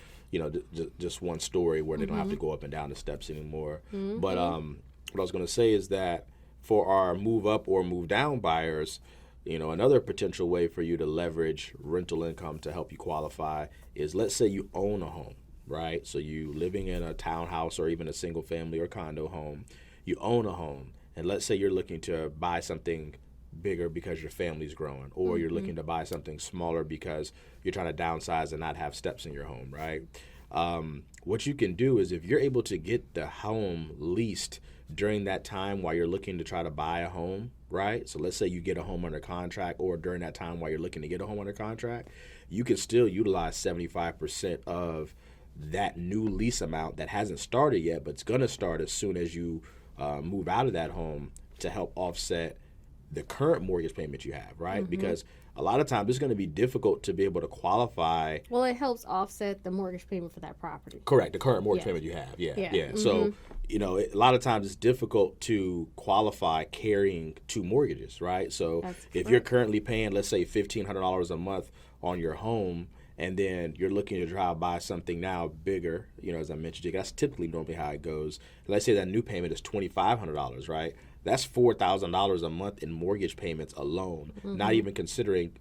one story where they don't have to go up and down the steps anymore. But what I was going to say is that for our move up or move down buyers, another potential way for you to leverage rental income to help you qualify is, let's say you own a home, right? So you living in a townhouse or even a single family or condo home, you own a home, and let's say you're looking to buy something bigger because your family's growing, or you're looking to buy something smaller because you're trying to downsize and not have steps in your home, right? What you can do is, if you're able to get the home leased during that time while you're looking to try to buy a home, right? So let's say you get a home under contract, or during that time while you're looking to get a home under contract, you can still utilize 75% of that new lease amount that hasn't started yet, but it's going to start as soon as you move out of that home, to help offset the current mortgage payment you have, right? Because a lot of times it's going to be difficult to be able to qualify. Well, it helps offset the mortgage payment for that property. Correct, the current mortgage payment you have. Yeah. So, a lot of times it's difficult to qualify carrying two mortgages, right? So if you're currently paying, let's say, $1,500 a month on your home, and then you're looking to try to buy something now bigger, as I mentioned, that's typically normally how it goes. Let's say that new payment is $2,500, right? That's $4,000 a month in mortgage payments alone, not even considering,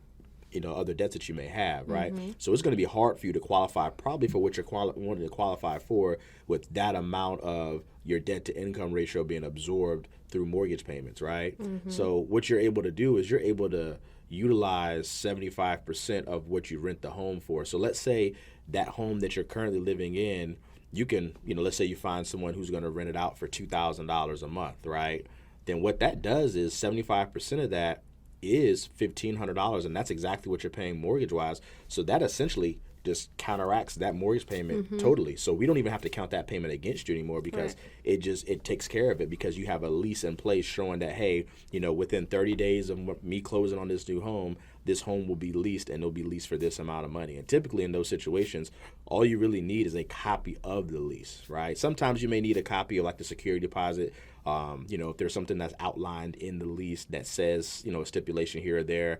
other debts that you may have, right? So it's going to be hard for you to qualify probably for what you're wanting to qualify for, with that amount of your debt to income ratio being absorbed through mortgage payments, right? So what you're able to do is you're able to utilize 75% of what you rent the home for. So let's say that home that you're currently living in, you can, let's say you find someone who's going to rent it out for $2,000 a month, right? Then what that does is 75% of that is $1,500, and that's exactly what you're paying mortgage-wise. So that essentially just counteracts that mortgage payment totally. So we don't even have to count that payment against you anymore, because it takes care of it, because you have a lease in place showing that, hey, within 30 days of me closing on this new home, this home will be leased, and it'll be leased for this amount of money. And typically in those situations, all you really need is a copy of the lease, right? Sometimes you may need a copy of, like, the security deposit. If there's something that's outlined in the lease that says, a stipulation here or there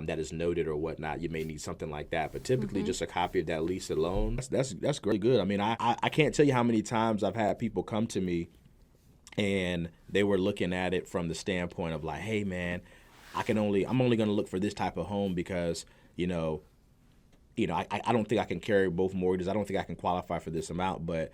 that is noted or whatnot, you may need something like that. But typically just a copy of that lease alone, that's really good. I mean, I can't tell you how many times I've had people come to me and they were looking at it from the standpoint of, like, hey, man, I'm only going to look for this type of home because, I don't think I can carry both mortgages. I don't think I can qualify for this amount. But,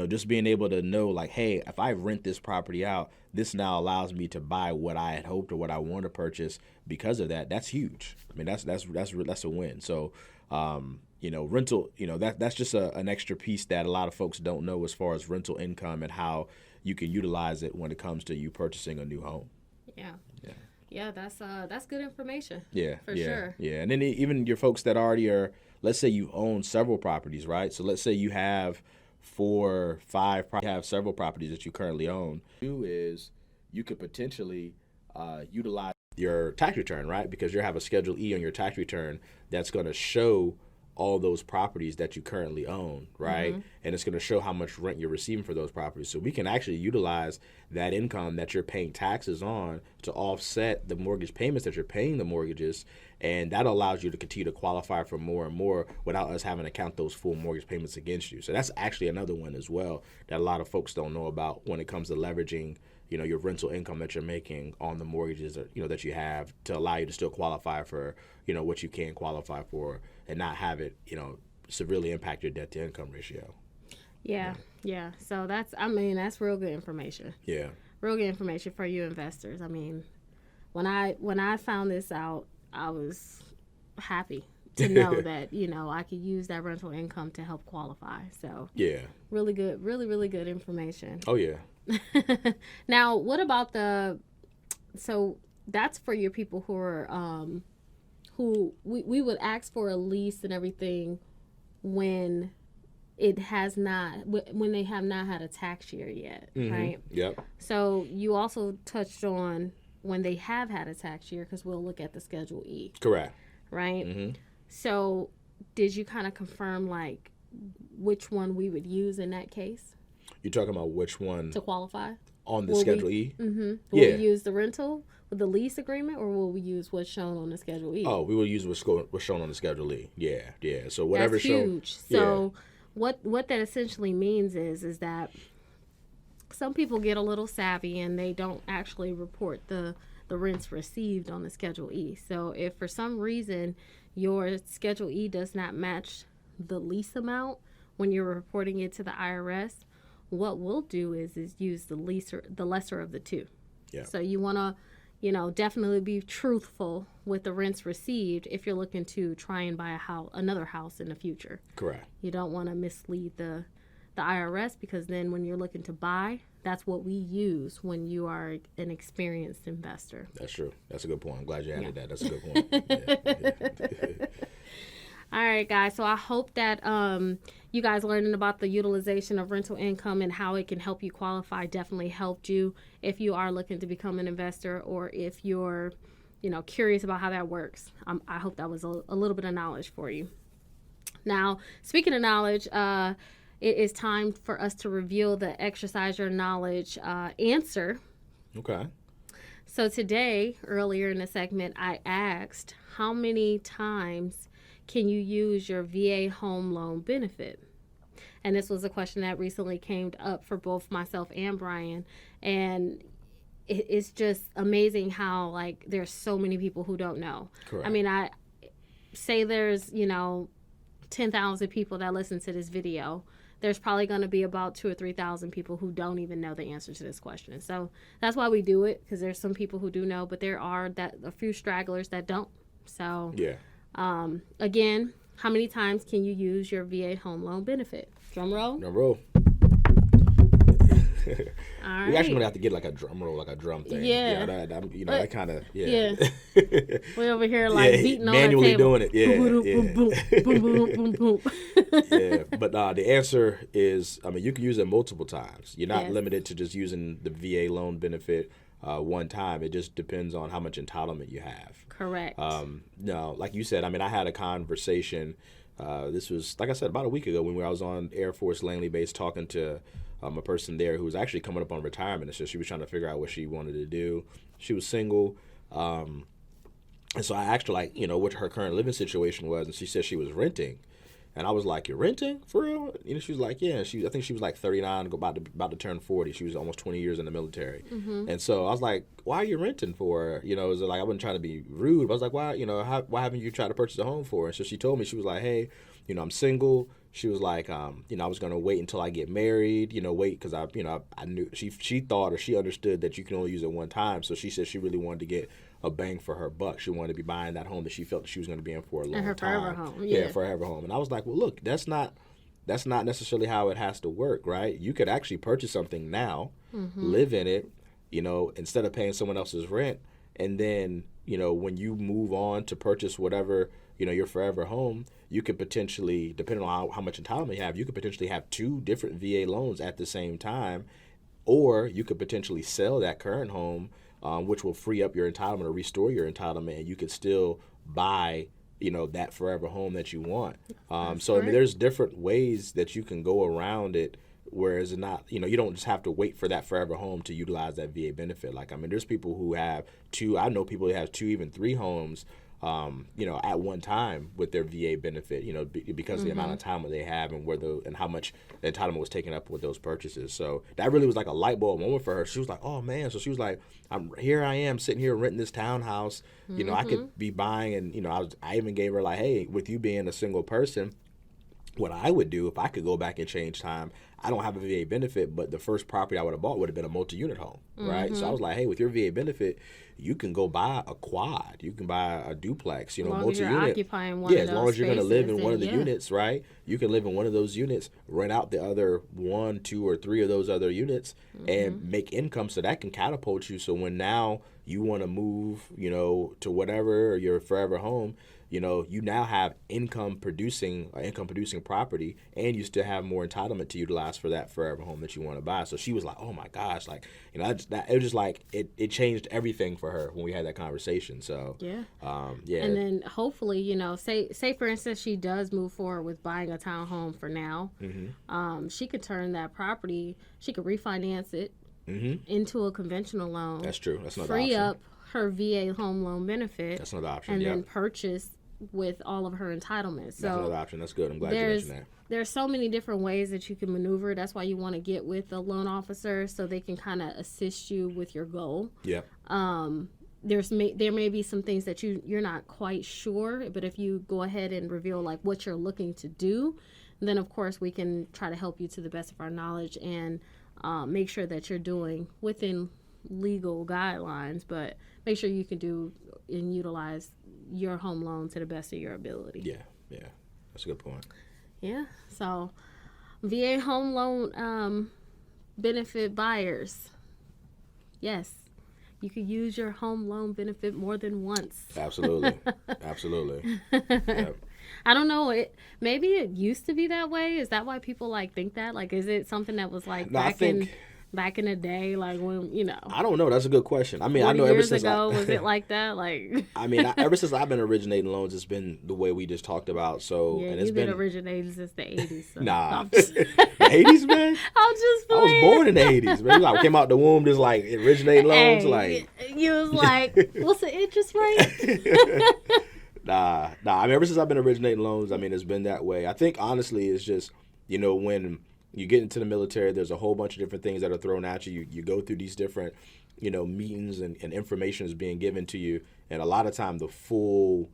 just being able to know, like, hey, if I rent this property out, this now allows me to buy what I had hoped or what I want to purchase because of that. That's huge. I mean, that's a win. So, rental, that's just an extra piece that a lot of folks don't know as far as rental income and how you can utilize it when it comes to you purchasing a new home. Yeah, that's good information. For sure. Yeah, and then even your folks that already are, let's say you own several properties, right? So let's say you have 4, 5, you have several properties that you currently own. You could potentially utilize your tax return, right? Because you have a Schedule E on your tax return that's going to show all those properties that you currently own, right? And it's going to show how much rent you're receiving for those properties. So we can actually utilize that income that you're paying taxes on to offset the mortgage payments that you're paying the mortgages, and that allows you to continue to qualify for more and more without us having to count those full mortgage payments against you. So that's actually another one as well that a lot of folks don't know about when it comes to leveraging your rental income that you're making on the mortgages that you have, to allow you to still qualify for what you can qualify for and not have it severely impact your debt to income ratio. Yeah. So that's real good information. Yeah. Real good information for you investors. I mean, when I found this out, I was happy to know that, I could use that rental income to help qualify. So yeah, really good, really good information. Oh yeah. Now, what about so that's for your people who are who we would ask for a lease and everything when it has not, when they have not had a tax year yet, right? Yep. So you also touched on when they have had a tax year, because we'll look at the Schedule E. Correct. Right? So did you kind of confirm like which one we would use in that case? You're talking about which one? To qualify? On the Schedule E? Will we use the rental with the lease agreement, or will we use what's shown on the Schedule E? Oh, we will use what's shown on the Schedule E. Yeah. So whatever That's huge. So what that essentially means is that some people get a little savvy and they don't actually report the rents received on the Schedule E. So if for some reason your Schedule E does not match the lease amount when you're reporting it to the IRS, what we'll do is use the lesser of the two. Yeah. So you want to, definitely be truthful with the rents received if you're looking to try and buy another house in the future. Correct. You don't want to mislead the IRS, because then when you're looking to buy, that's what we use when you are an experienced investor. That's true. That's a good point. I'm glad you added that. That's a good point. All right, guys. So I hope that you guys learning about the utilization of rental income and how it can help you qualify definitely helped you if you are looking to become an investor, or if you're, curious about how that works. I hope that was a little bit of knowledge for you. Now, speaking of knowledge, it is time for us to reveal the Exercise Your Knowledge answer. Okay. So today, earlier in the segment, I asked, how many times can you use your VA home loan benefit? And this was a question that recently came up for both myself and Bryan. And it's just amazing how, like, there's so many people who don't know. Correct. I mean, I say there's, 10,000 people that listen to this video. There's probably going to be about 2,000 or 3,000 people who don't even know the answer to this question. So that's why we do it, because there's some people who do know, but there are a few stragglers that don't. So yeah. Again, how many times can you use your VA home loan benefit? Drum roll. Drum roll. All right. We actually gonna have to get like a drum roll, like a drum thing. Yeah. That kind of. Yeah. We over here like beating on manually the table. doing it. Yeah. Boom, boom, boom, boom, boom, boom. Yeah, but the answer is, you can use it multiple times. You're not limited to just using the VA loan benefit one time. It just depends on how much entitlement you have. Correct. No, like you said, I had a conversation. This was, like I said, about a week ago when I was on Air Force Langley Base talking to a person there who was actually coming up on retirement. So she was trying to figure out what she wanted to do. She was single. And so I asked her, what her current living situation was. And she said she was renting. And I was like, "You're renting? For real?" She was like, "Yeah." I think she was like 39, about to turn 40. She was almost 20 years in the military. Mm-hmm. And so I was like, "Why are you renting for?" It was like, I wasn't trying to be rude, but I was like, "Why? Why haven't you tried to purchase a home for?" And so she told me, she was like, "Hey, I'm single." She was like, I was gonna wait until I get married. Wait, because I knew she thought, or she understood that you can only use it one time. So she said she really wanted to get a bang for her buck. She wanted to be buying that home that she felt that she was going to be in for a long time. And her forever home. Yeah, forever home. And I was like, well, look, that's not necessarily how it has to work, right? You could actually purchase something now, live in it, instead of paying someone else's rent. And then, when you move on to purchase whatever, your forever home, you could potentially, depending on how much entitlement you have, you could potentially have 2 different VA loans at the same time. Or you could potentially sell that current home, which will free up your entitlement or restore your entitlement, and you could still buy, that forever home that you want. So there's different ways that you can go around it, whereas not, you don't just have to wait for that forever home to utilize that VA benefit. There's people who have 2. I know people who have 2, even 3 homes, at one time with their VA benefit, because of the amount of time that they have and how much the entitlement was taken up with those purchases. So that really was like a light bulb moment for her. She was like, "Oh man!" So she was like, I am sitting here renting this townhouse. I could be buying, and I even gave her like, "Hey, with you being a single person, what I would do if I could go back and change time, I don't have a VA benefit, but the first property I would have bought would have been a multi-unit home, right? So I was like, hey, with your VA benefit, you can go buy a quad, you can buy a duplex, you know, multi-unit. Occupying one as long as you're going to live in one of the units, right? You can live in one of those units, rent out the other 1, 2, or 3 of those other units, and make income, so that can catapult you. So when now you want to move, you know, to whatever, or your forever home, you know, you now have income producing property, and you still have more entitlement to utilize for that forever home that you want to buy. So she was like, oh my gosh, like, you know, it was just like, it changed everything for her when we had that conversation. So yeah. Yeah. And then hopefully, you know, say for instance, she does move forward with buying a townhome for now. She could turn that property, she could refinance it into a conventional loan. That's true. That's another option. Free up her VA home loan benefit. That's another option. And then purchase with all of her entitlements. So that's another option. That's good. I'm glad you mentioned that. There's so many different ways that you can maneuver. That's why you want to get with a loan officer so they can kind of assist you with your goal. Yep. There may be some things that you're not quite sure, but if you go ahead and reveal like what you're looking to do, then of course we can try to help you to the best of our knowledge and make sure that you're doing within legal guidelines, but make sure you can do and utilize your home loan to the best of your ability. Yeah, that's a good point. Yeah, so VA home loan benefit buyers, yes, you could use your home loan benefit more than once. Absolutely. Yep. I don't know. Maybe it used to be that way. Is that why people like think that? Like, is it something that was like back in the day, like when, you know? I don't know. That's a good question. I mean, I know ever since was it like that? Like, I mean, ever since I've been originating loans, it's been the way we just talked about. So, yeah, and it's you've been originating since the 80s. So. Nah, the 80s, man. I'm just playing. I was born in the 80s, man. Like, came out the womb just like originating loans, like you was like, what's the interest rate? Nah. I mean, ever since I've been originating loans, I mean, it's been that way. I think honestly, it's just, you know, when you get into the military, there's a whole bunch of different things that are thrown at you. You go through these different, you know, meetings and information is being given to you. And a lot of time the full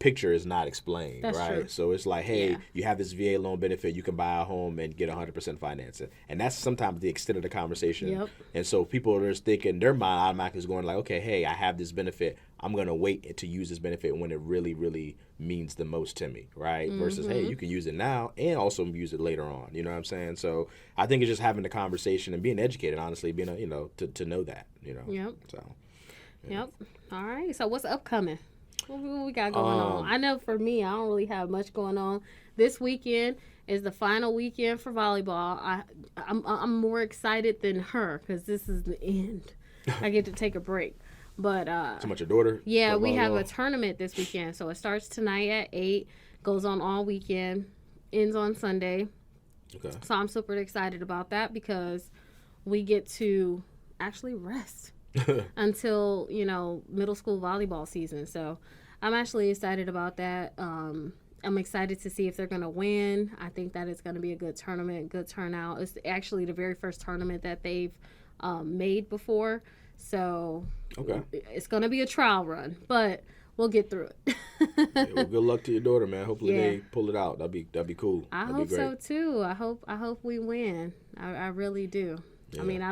picture is not explained, That's right? True. So it's like, hey, you have this VA loan benefit. You can buy a home and get 100% financing. And that's sometimes the extent of the conversation. Yep. And so people are just thinking, their mind automatically is going like, okay, hey, I have this benefit. I'm going to wait to use this benefit when it really, really means the most to me, right? Versus, hey, you can use it now and also use it later on. You know what I'm saying? So I think it's just having the conversation and being educated, honestly, being, you know, to know that, you know. Yep. So. Yeah. Yep. All right. So what's upcoming? What we got going on? I know for me, I don't really have much going on. This weekend is the final weekend for volleyball. I'm more excited than her because this is the end. I get to take a break. But so much your daughter? Yeah, we have a tournament this weekend. So it starts tonight at 8, goes on all weekend, ends on Sunday. Okay. So I'm super excited about that because we get to actually rest until, you know, middle school volleyball season. So I'm actually excited about that. I'm excited to see if they're going to win. I think that it's going to be a good tournament, good turnout. It's actually the very first tournament that they've made before. So it's going to be a trial run, but we'll get through it. Yeah, well, good luck to your daughter, man. Hopefully they pull it out. That'd be cool. I hope so too. I hope we win. I really do. Yeah. I mean,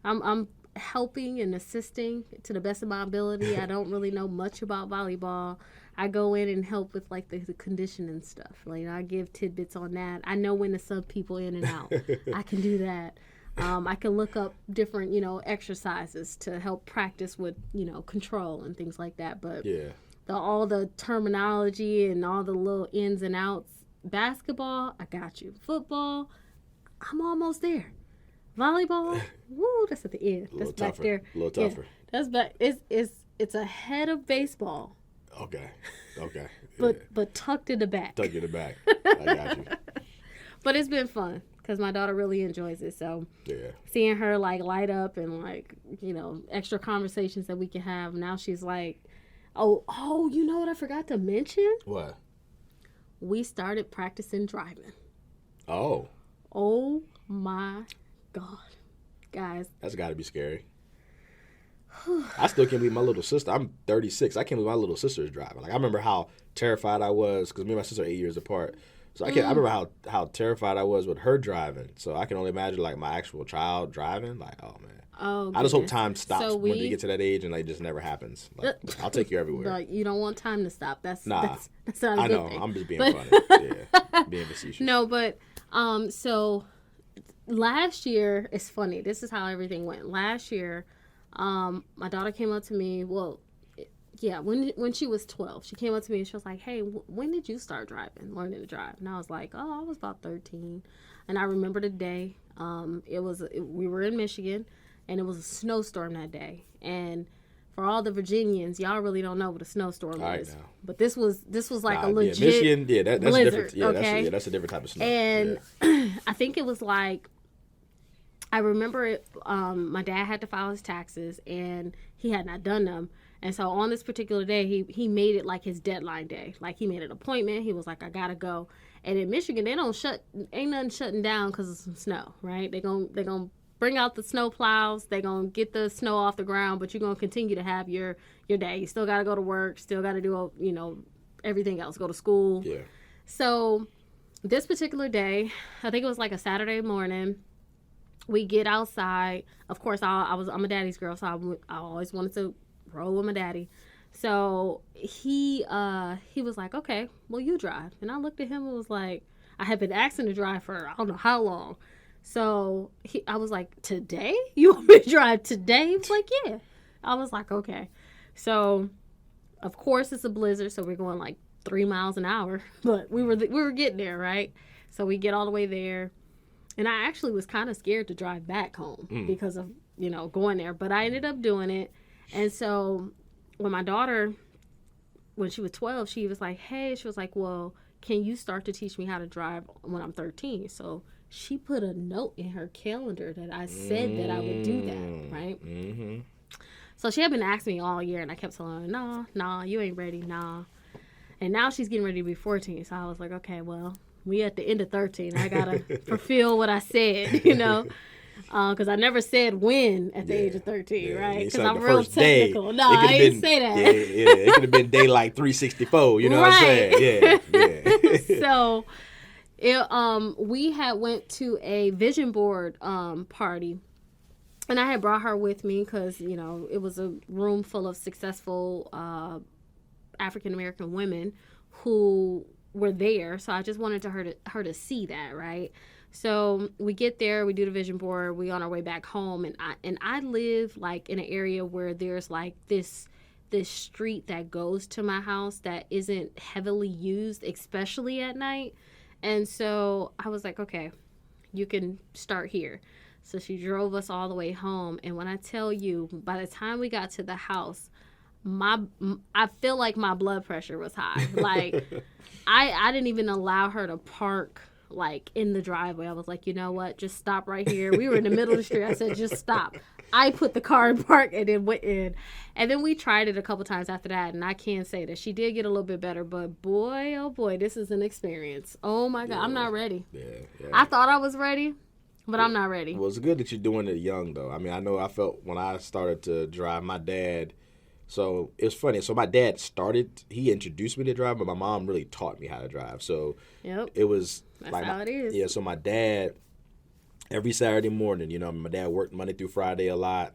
I'm helping and assisting to the best of my ability. I don't really know much about volleyball. I go in and help with like the conditioning stuff. Like I give tidbits on that. I know when to sub people in and out. I can do that. I can look up different, you know, exercises to help practice with, you know, control and things like that. But all the terminology and all the little ins and outs. Basketball, I got you. Football, I'm almost there. Volleyball, woo, that's at the end. That's back there. A little tougher. Yeah, that's back. It's ahead of baseball. Okay. But tucked in the back. Tucked in the back. I got you. But it's been fun. Because my daughter really enjoys it. So seeing her like light up and like, you know, extra conversations that we can have. Now she's like, oh, you know what I forgot to mention? What? We started practicing driving. Oh my God. Guys. That's got to be scary. I still can't believe my little sister. I'm 36. I can't believe my little sister is driving. Like I remember how terrified I was because me and my sister are 8 years apart. So I remember how terrified I was with her driving. So I can only imagine like my actual child driving. Like, oh man. Oh, I just hope time stops when you get to that age and like just never happens. Like, I'll take you everywhere. But you don't want time to stop. That's not a good I know. thing. I'm just being funny. Yeah, being facetious. No, but so last year, it's funny. This is how everything went. Last year, my daughter came up to me. Well, yeah, when she was 12, she came up to me and she was like, "Hey, when did you start learning to drive?" And I was like, "Oh, I was about 13." And I remember the day. We were in Michigan. And it was a snowstorm that day. And for all the Virginians, y'all really don't know what a snowstorm is. But this was like a legit Michigan, that's blizzard, different. Yeah, okay? that's a different type of snow. And I think it was like, I remember it, my dad had to file his taxes, and he had not done them. And so on this particular day, he made it like his deadline day. Like, he made an appointment. He was like, I gotta go. And in Michigan, ain't nothing shutting down because of some snow, right? They're gonna bring out the snow plows. They're going to get the snow off the ground, but you're going to continue to have your day. You still got to go to work, still got to do, everything else, go to school. Yeah. So this particular day, I think it was like a Saturday morning, we get outside. Of course, I'm a daddy's girl, so I always wanted to roll with my daddy. So he was like, okay, well, you drive. And I looked at him and was like, I had been asking to drive for I don't know how long. So I was like, today? You want me to drive today? He was like, yeah. I was like, okay. So, of course, it's a blizzard, so we're going like 3 miles an hour. But we were getting there, right? So we get all the way there. And I actually was kind of scared to drive back home because of, going there. But I ended up doing it. And so when my daughter, when she was 12, she was like, hey, she was like, well, can you start to teach me how to drive when I'm 13? So she put a note in her calendar that I said that I would do that, right? Mm-hmm. So she had been asking me all year, and I kept telling her, nah, you ain't ready, nah. And now she's getting ready to be 14, so I was like, okay, well, we at the end of 13. I got to fulfill what I said, because I never said when at the age of 13, right? Because I'm real technical. No, I didn't say that. Yeah, it could have been day like 364, you know what I'm saying? Yeah. So we had went to a vision board party, and I had brought her with me because it was a room full of successful African American women who were there. So I just wanted her to see that, right? So we get there, we do the vision board, we on our way back home, and I live like in an area where there's like this street that goes to my house that isn't heavily used, especially at night. And so I was like, okay, you can start here. So she drove us all the way home. And when I tell you, by the time we got to the house, I feel like my blood pressure was high. Like, I didn't even allow her to park, like, in the driveway. I was like, you know what? Just stop right here. We were in the middle of the street. I said, just stop. I put the car in park and then went in. And then we tried it a couple times after that, and I can say that she did get a little bit better, but boy, oh boy, this is an experience. Oh my God, I'm not ready. Yeah. I thought I was ready, but I'm not ready. Well, it's good that you're doing it young, though. I mean, I know I felt when I started to drive, my dad, so it's funny. So my dad he introduced me to drive, but my mom really taught me how to drive. So it was That's like, how it is. Yeah, so my dad, every Saturday morning, my dad worked Monday through Friday a lot,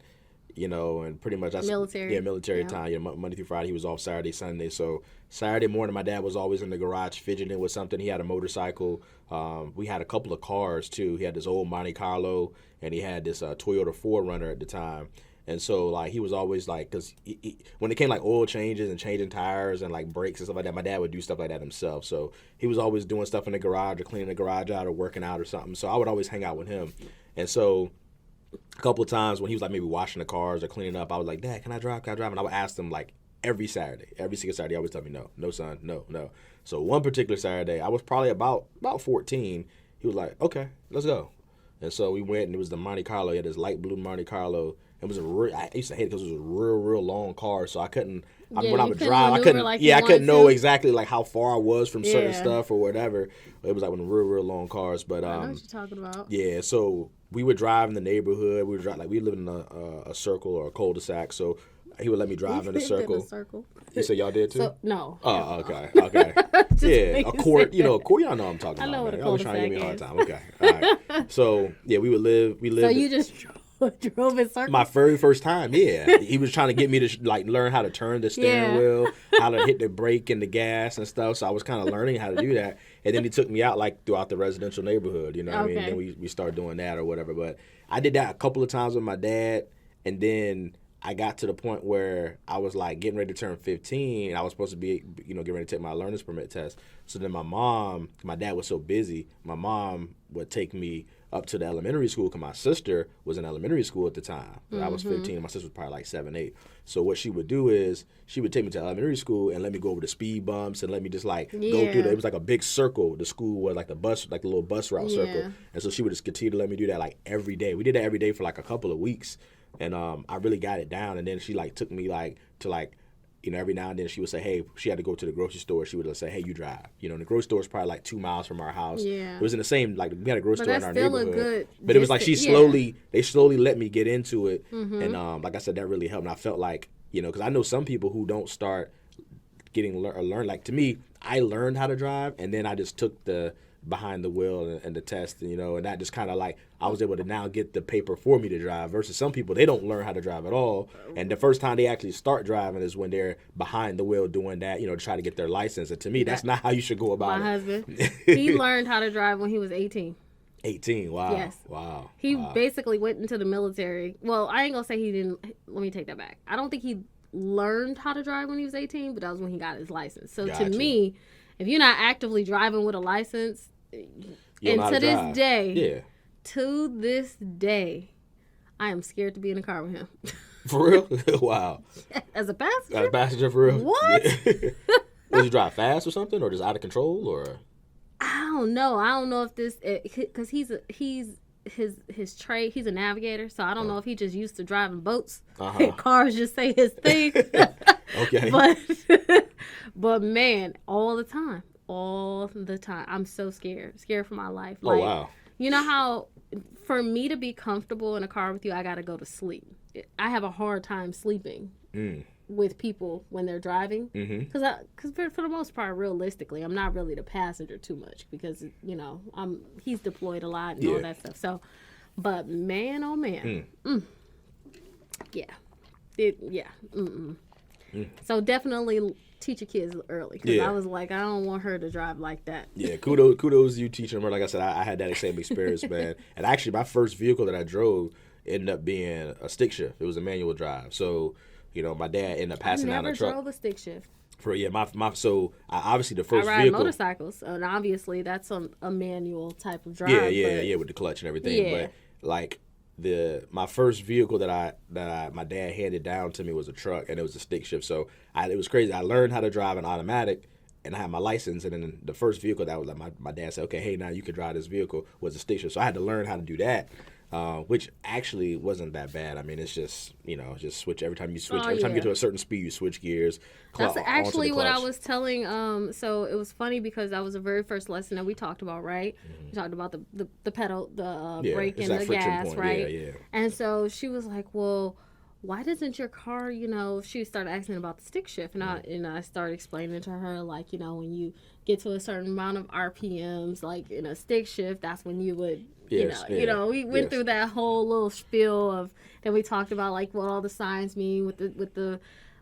and pretty much military time. Monday through Friday, he was off Saturday, Sunday. So Saturday morning, my dad was always in the garage fidgeting with something. He had a motorcycle. We had a couple of cars too. He had this old Monte Carlo, and he had this Toyota 4Runner at the time. And so, like, he was always, like, because when it came, like, oil changes and changing tires and, like, brakes and stuff like that, my dad would do stuff like that himself. So he was always doing stuff in the garage or cleaning the garage out or working out or something. So I would always hang out with him. And so a couple of times when he was, like, maybe washing the cars or cleaning up, I was like, Dad, can I drive? And I would ask him, like, every Saturday. Every single Saturday, he always tell me, no, son, no. So one particular Saturday, I was probably about 14. He was like, okay, let's go. And so we went, and it was the Monte Carlo. He had this light blue Monte Carlo. It was I used to hate it because it was a real long car, so I couldn't. When I would drive, I couldn't. I couldn't know exactly like how far I was from certain stuff or whatever. It was like one of the real long cars. But I know what you're talking about. Yeah, so we would drive in the neighborhood. We would drive we lived in a circle or a cul-de-sac. So He would let me drive in a circle. You said y'all did too? No. Oh, okay. Yeah, a court. A court. Y'all know what I'm talking about. I know what a always trying to give me a hard is. time. Okay. All right. So yeah, we lived. So you just drove in circles? My very first time, yeah. He was trying to get me to learn how to turn the steering wheel, how to hit the brake and the gas and stuff. So I was kind of learning how to do that. And then he took me out throughout the residential neighborhood. You know what I mean? And then we started doing that or whatever. But I did that a couple of times with my dad, and then I got to the point where I was getting ready to turn 15, and I was supposed to be, getting ready to take my learner's permit test. So then my dad was so busy, my mom would take me up to the elementary school because my sister was in elementary school at the time. I was 15, and my sister was probably 7, 8. So what she would do is she would take me to elementary school and let me go over the speed bumps and let me just go through it was like a big circle. The school was like the little bus route circle. And so she would just continue to let me do that every day. We did that every day for a couple of weeks. And I really got it down. And then she took me to every now and then she would say, hey, she had to go to the grocery store. She would say, hey, you drive. And the grocery store is probably 2 miles from our house. Yeah. It was in the same, we had a grocery store in our neighborhood. But it was they slowly let me get into it. Mm-hmm. And like I said, that really helped. And I felt because I know some people who don't start learn. To me, I learned how to drive and then I just took the behind the wheel and the test, and that just kind of I was able to now get the paper for me to drive versus some people, they don't learn how to drive at all. And the first time they actually start driving is when they're behind the wheel doing that, to try to get their license. And to me, that's not how you should go about it. My husband, he learned how to drive when he was 18. 18, wow. Yes. Wow. He basically went into the military. Well, I ain't going to say he didn't. Let me take that back. I don't think he learned how to drive when he was 18, but that was when he got his license. So to me, if you're not actively driving with a license, and to this day, I am scared to be in a car with him. For real? Wow. As a passenger? As a passenger, for real? What? Does he drive fast or something, or just out of control, or? I don't know. I don't know if this, because his trade, he's a navigator, so I don't know if he just used to driving boats. And cars just say his thing. Okay. But man, all the time. I'm so scared for my life. Oh, wow. You know how for me to be comfortable in a car with you, I got to go to sleep. I have a hard time sleeping with people when they're driving. Because for the most part, realistically, I'm not really the passenger too much because, he's deployed a lot and all that stuff. So, but man, oh man. So definitely teach your kids early because I was I don't want her to drive like that. Yeah, kudos you teaching her. Like I said, I had that same experience, man. And actually, my first vehicle that I drove ended up being a stick shift. It was a manual drive. So, my dad ended up passing down a truck. I never drove a stick shift. So obviously the first I ride vehicle. motorcycles, and obviously that's a manual type of drive. Yeah, with the clutch and everything. Yeah. But my first vehicle that my dad handed down to me was a truck, and it was a stick shift. So it was crazy. I learned how to drive an automatic, and I had my license. And then the first vehicle that was my dad said, okay, hey, now you can drive this vehicle, was a stick shift. So I had to learn how to do that, which actually wasn't that bad. I mean, it's just just switch every time you switch. Every time you get to a certain speed, you swch gears. That's actually what I was telling. So it was funny because that was the very first lesson that we talked about, right? Mm-hmm. We talked about the pedal, the brake, and the gas, point. Right? Yeah. And so she was like, "Well, why doesn't your car?" She started asking about the stick shift, and I started explaining to her when you get to a certain amount of RPMs, in a stick shift, that's when you would. We went through that whole little spiel of that we talked about, what all the signs mean with the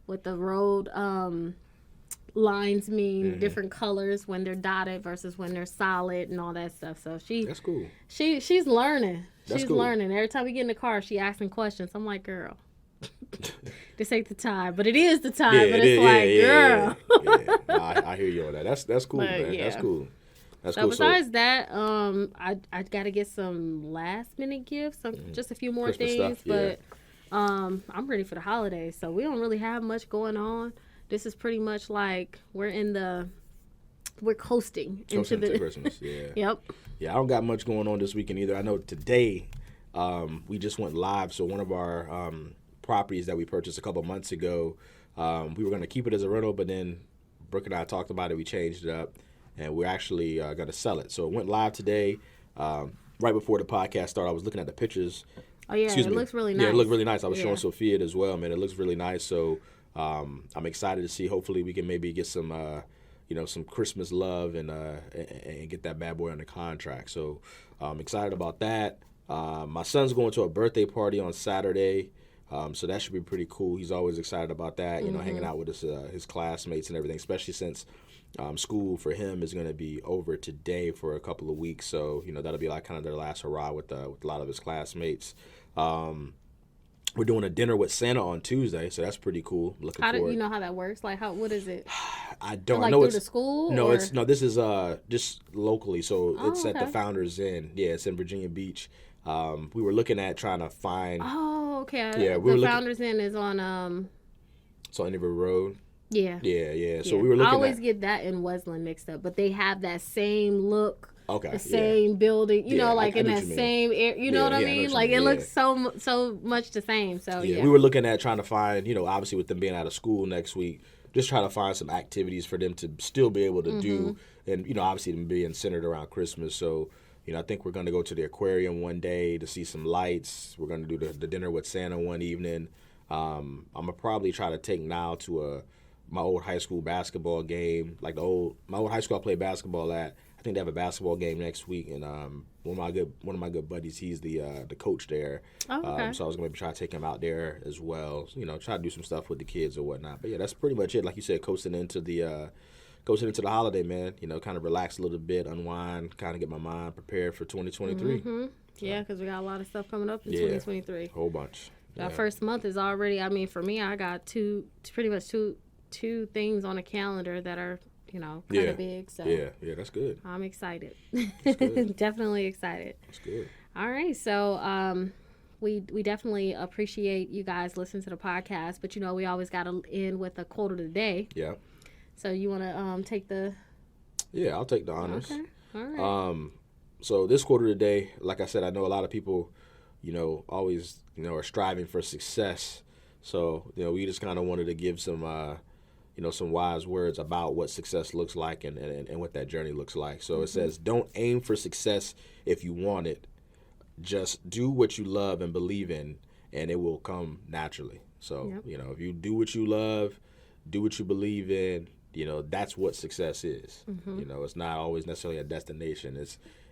road lines mean, different colors when they're dotted versus when they're solid and all that stuff. So that's cool. She's learning. She's cool. Learning. Every time we get in the car, she asking questions. I'm like, girl, this ain't the time, but it is the time. But it's girl. Yeah. No, I hear you on that. That's cool, man. Yeah. That's cool. So besides that, I got to get some last minute gifts, just a few more Christmas things, stuff, yeah. but I'm ready for the holidays. So we don't really have much going on. This is pretty much we're coasting into Christmas. Yeah. Yep. Yeah, I don't got much going on this weekend either. I know today we just went live. So one of our properties that we purchased a couple months ago, we were going to keep it as a rental, but then Brooke and I talked about it. We changed it up. And we're actually going to sell it. So it went live today. Right before the podcast started, I was looking at the pictures Oh yeah, it looks really nice. Yeah, it looked really nice. I was showing Sophia it as well, man. It looks really nice. So I'm excited to see. Hopefully, we can maybe get some, some Christmas love and get that bad boy on the contract. So I'm excited about that. My son's going to a birthday party on Saturday, so that should be pretty cool. He's always excited about that. Hanging out with his classmates and everything, especially since school for him is going to be over today for a couple of weeks. So that'll be like kind of their last hurrah with a lot of his classmates. We're doing a dinner with Santa on Tuesday, so that's pretty cool. Looking forward. You know how that works? Like, what is it? I don't. Like, I know through it's the school. No, this is just locally. So it's okay. at the Founders Inn. Yeah, it's in Virginia Beach. We were looking at trying to find. Oh, okay. Yeah, the Founders Inn is on. It's on Inver Road. Yeah. Yeah. So we were looking. I always get that and Wesleyan mixed up, but they have that same look. Okay. The same building, in that same area. You know what I mean? Like it looks so much the same. So we were looking at trying to find, obviously with them being out of school next week, just trying to find some activities for them to still be able to do, and obviously them being centered around Christmas. So I think we're going to go to the aquarium one day to see some lights. We're going to do the dinner with Santa one evening. I'm gonna probably try to take Niall to my old high school basketball game, like my old high school I played basketball at. I think they have a basketball game next week, and one of my good buddies, he's the coach there. Oh, okay. So I was going to try to take him out there as well. Try to do some stuff with the kids or whatnot. But yeah, that's pretty much it. Like you said, coasting into the holiday, man. Kind of relax a little bit, unwind, kind of get my mind prepared for 2023. So. Yeah, because we got a lot of stuff coming up in 2023. Whole bunch. Our first month is already. I mean, for me, I got pretty much two things on the calendar that are. Kind of big. So yeah, that's good. I'm excited. That's good. Definitely excited. That's good. All right, so we definitely appreciate you guys listening to the podcast, but we always got to end with a quote of the day. Yeah. So you want to take the? Yeah, I'll take the honors. Okay. All right. So this quote of the day, like I said, I know a lot of people, always are striving for success. So we just kind of wanted to give some. Some wise words about what success looks like and what that journey looks like. So it says, don't aim for success if you want it. Just do what you love and believe in, and it will come naturally. So, if you do what you love, do what you believe in, that's what success is. It's not always necessarily a destination.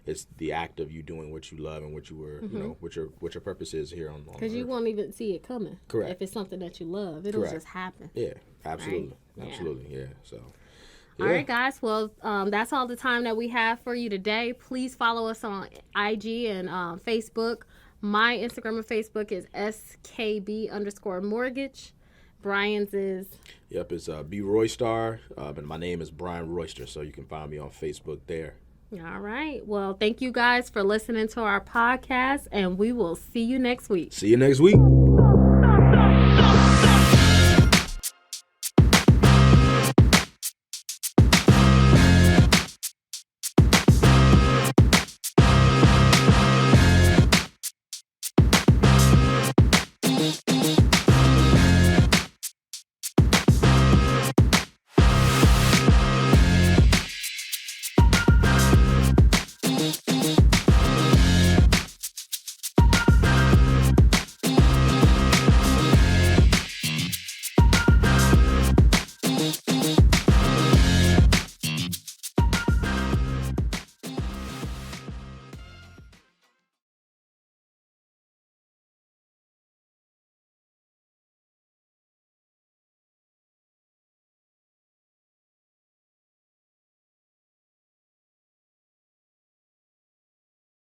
It's the act of you doing what you love and what you were, what your purpose is here on because you won't even see it coming. Correct. If it's something that you love, it'll just happen. Yeah, absolutely. Right? Absolutely, yeah. So, all right, guys. Well, that's all the time that we have for you today. Please follow us on IG and Facebook. My Instagram and Facebook is skb_mortgage. Bryan's is? Yep, it's B. Roystar, and my name is Bryan Royster, so you can find me on Facebook there. All right. Well, thank you guys for listening to our podcast, and we will see you next week. See you next week.